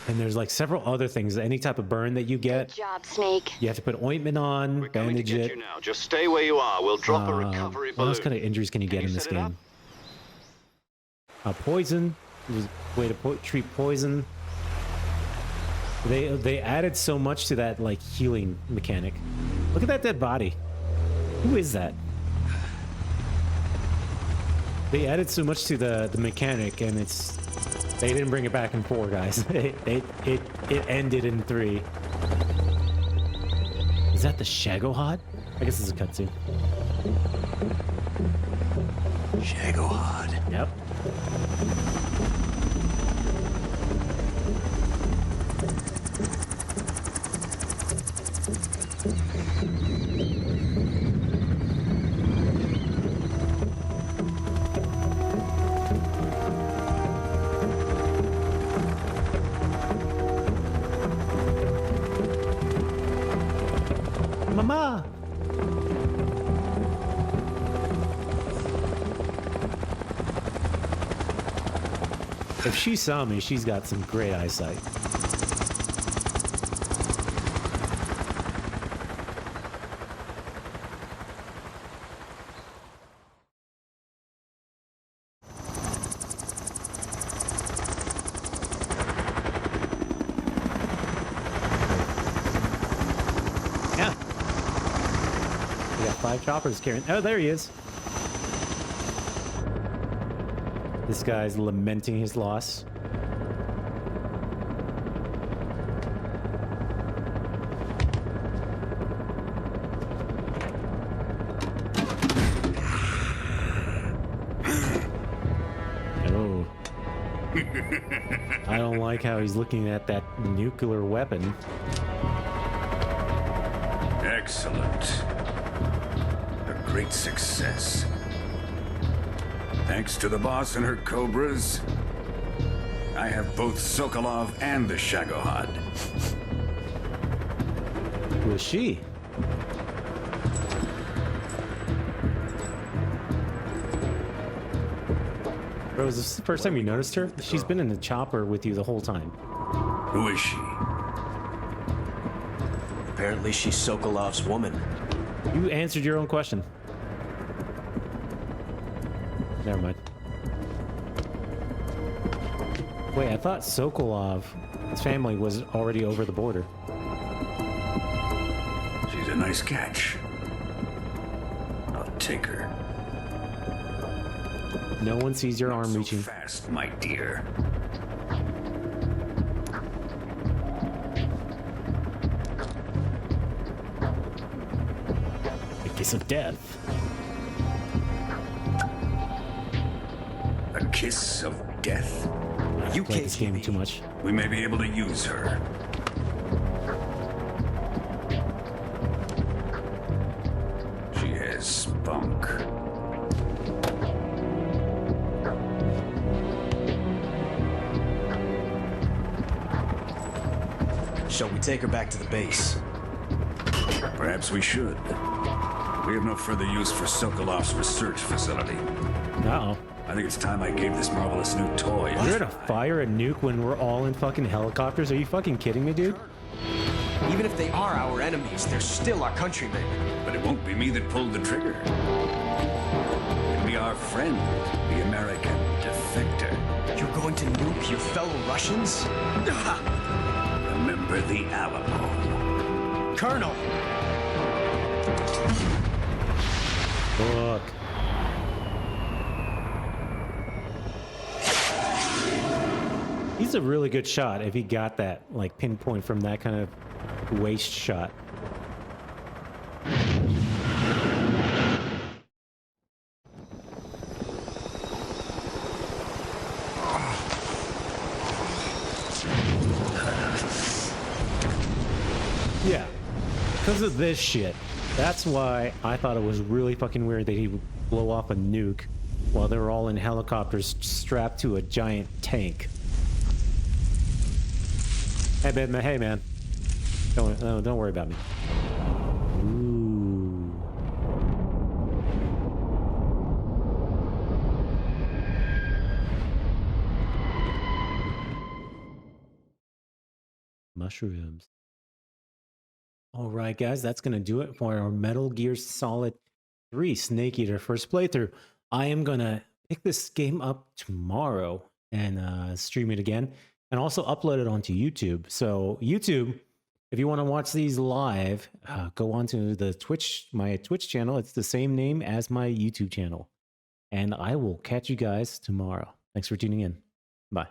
And there's like several other things. Any type of burn that you get, Good job, Snake. you have to put ointment on, bandage it. You now. Just stay where you are. We'll drop a recovery What balloon. else kind of injuries can you get in this game? Poison. There's a way to treat poison. They added so much to that like healing mechanic. Look at that dead body. Who is that? They added so much to the mechanic, and they didn't bring it back in 4, guys. It ended in 3. Is that the Shagohod? I guess it's a cutscene. Shagohod. Yep. Mama! If she saw me, she's got some great eyesight. Yeah. We got 5 choppers carrying. Oh, there he is. This guy's lamenting his loss. Oh. I don't like how he's looking at that nuclear weapon. Excellent. A great success. Thanks to the boss and her cobras, I have both Sokolov and the Shagohod. Who is she? Bro, is this the first time you noticed her? She's been in the chopper with you the whole time. Who is she? Apparently she's Sokolov's woman. You answered your own question. Never mind. Wait, I thought Sokolov, his family was already over the border. She's a nice catch. I'll take her. No one sees your arm reaching. Fast, my dear. A kiss of death. kiss of death? You play this game too much. We may be able to use her. She has spunk. Shall we take her back to the base? Perhaps we should. We have no further use for Sokolov's research facility. Uh-oh. I think it's time I gave this marvelous new toy. You're gonna fire a nuke when we're all in fucking helicopters? Are you fucking kidding me, dude? Even if they are our enemies, they're still our countrymen. But it won't be me that pulled the trigger. It'll be our friend, the American defector. You're going to nuke your fellow Russians? Remember the Alamo. Colonel! Look. He's a really good shot if he got that, like, pinpoint from that kind of waist shot. Yeah, because of this shit. That's why I thought it was really fucking weird that he would blow off a nuke while they were all in helicopters strapped to a giant tank. Hey man, don't worry about me. Ooh. Mushrooms. All right, guys, that's going to do it for our Metal Gear Solid 3 Snake Eater first playthrough. I am going to pick this game up tomorrow and stream it again and also upload it onto YouTube. So YouTube, if you want to watch these live, go onto the my Twitch channel. It's the same name as my YouTube channel. And I will catch you guys tomorrow. Thanks for tuning in. Bye.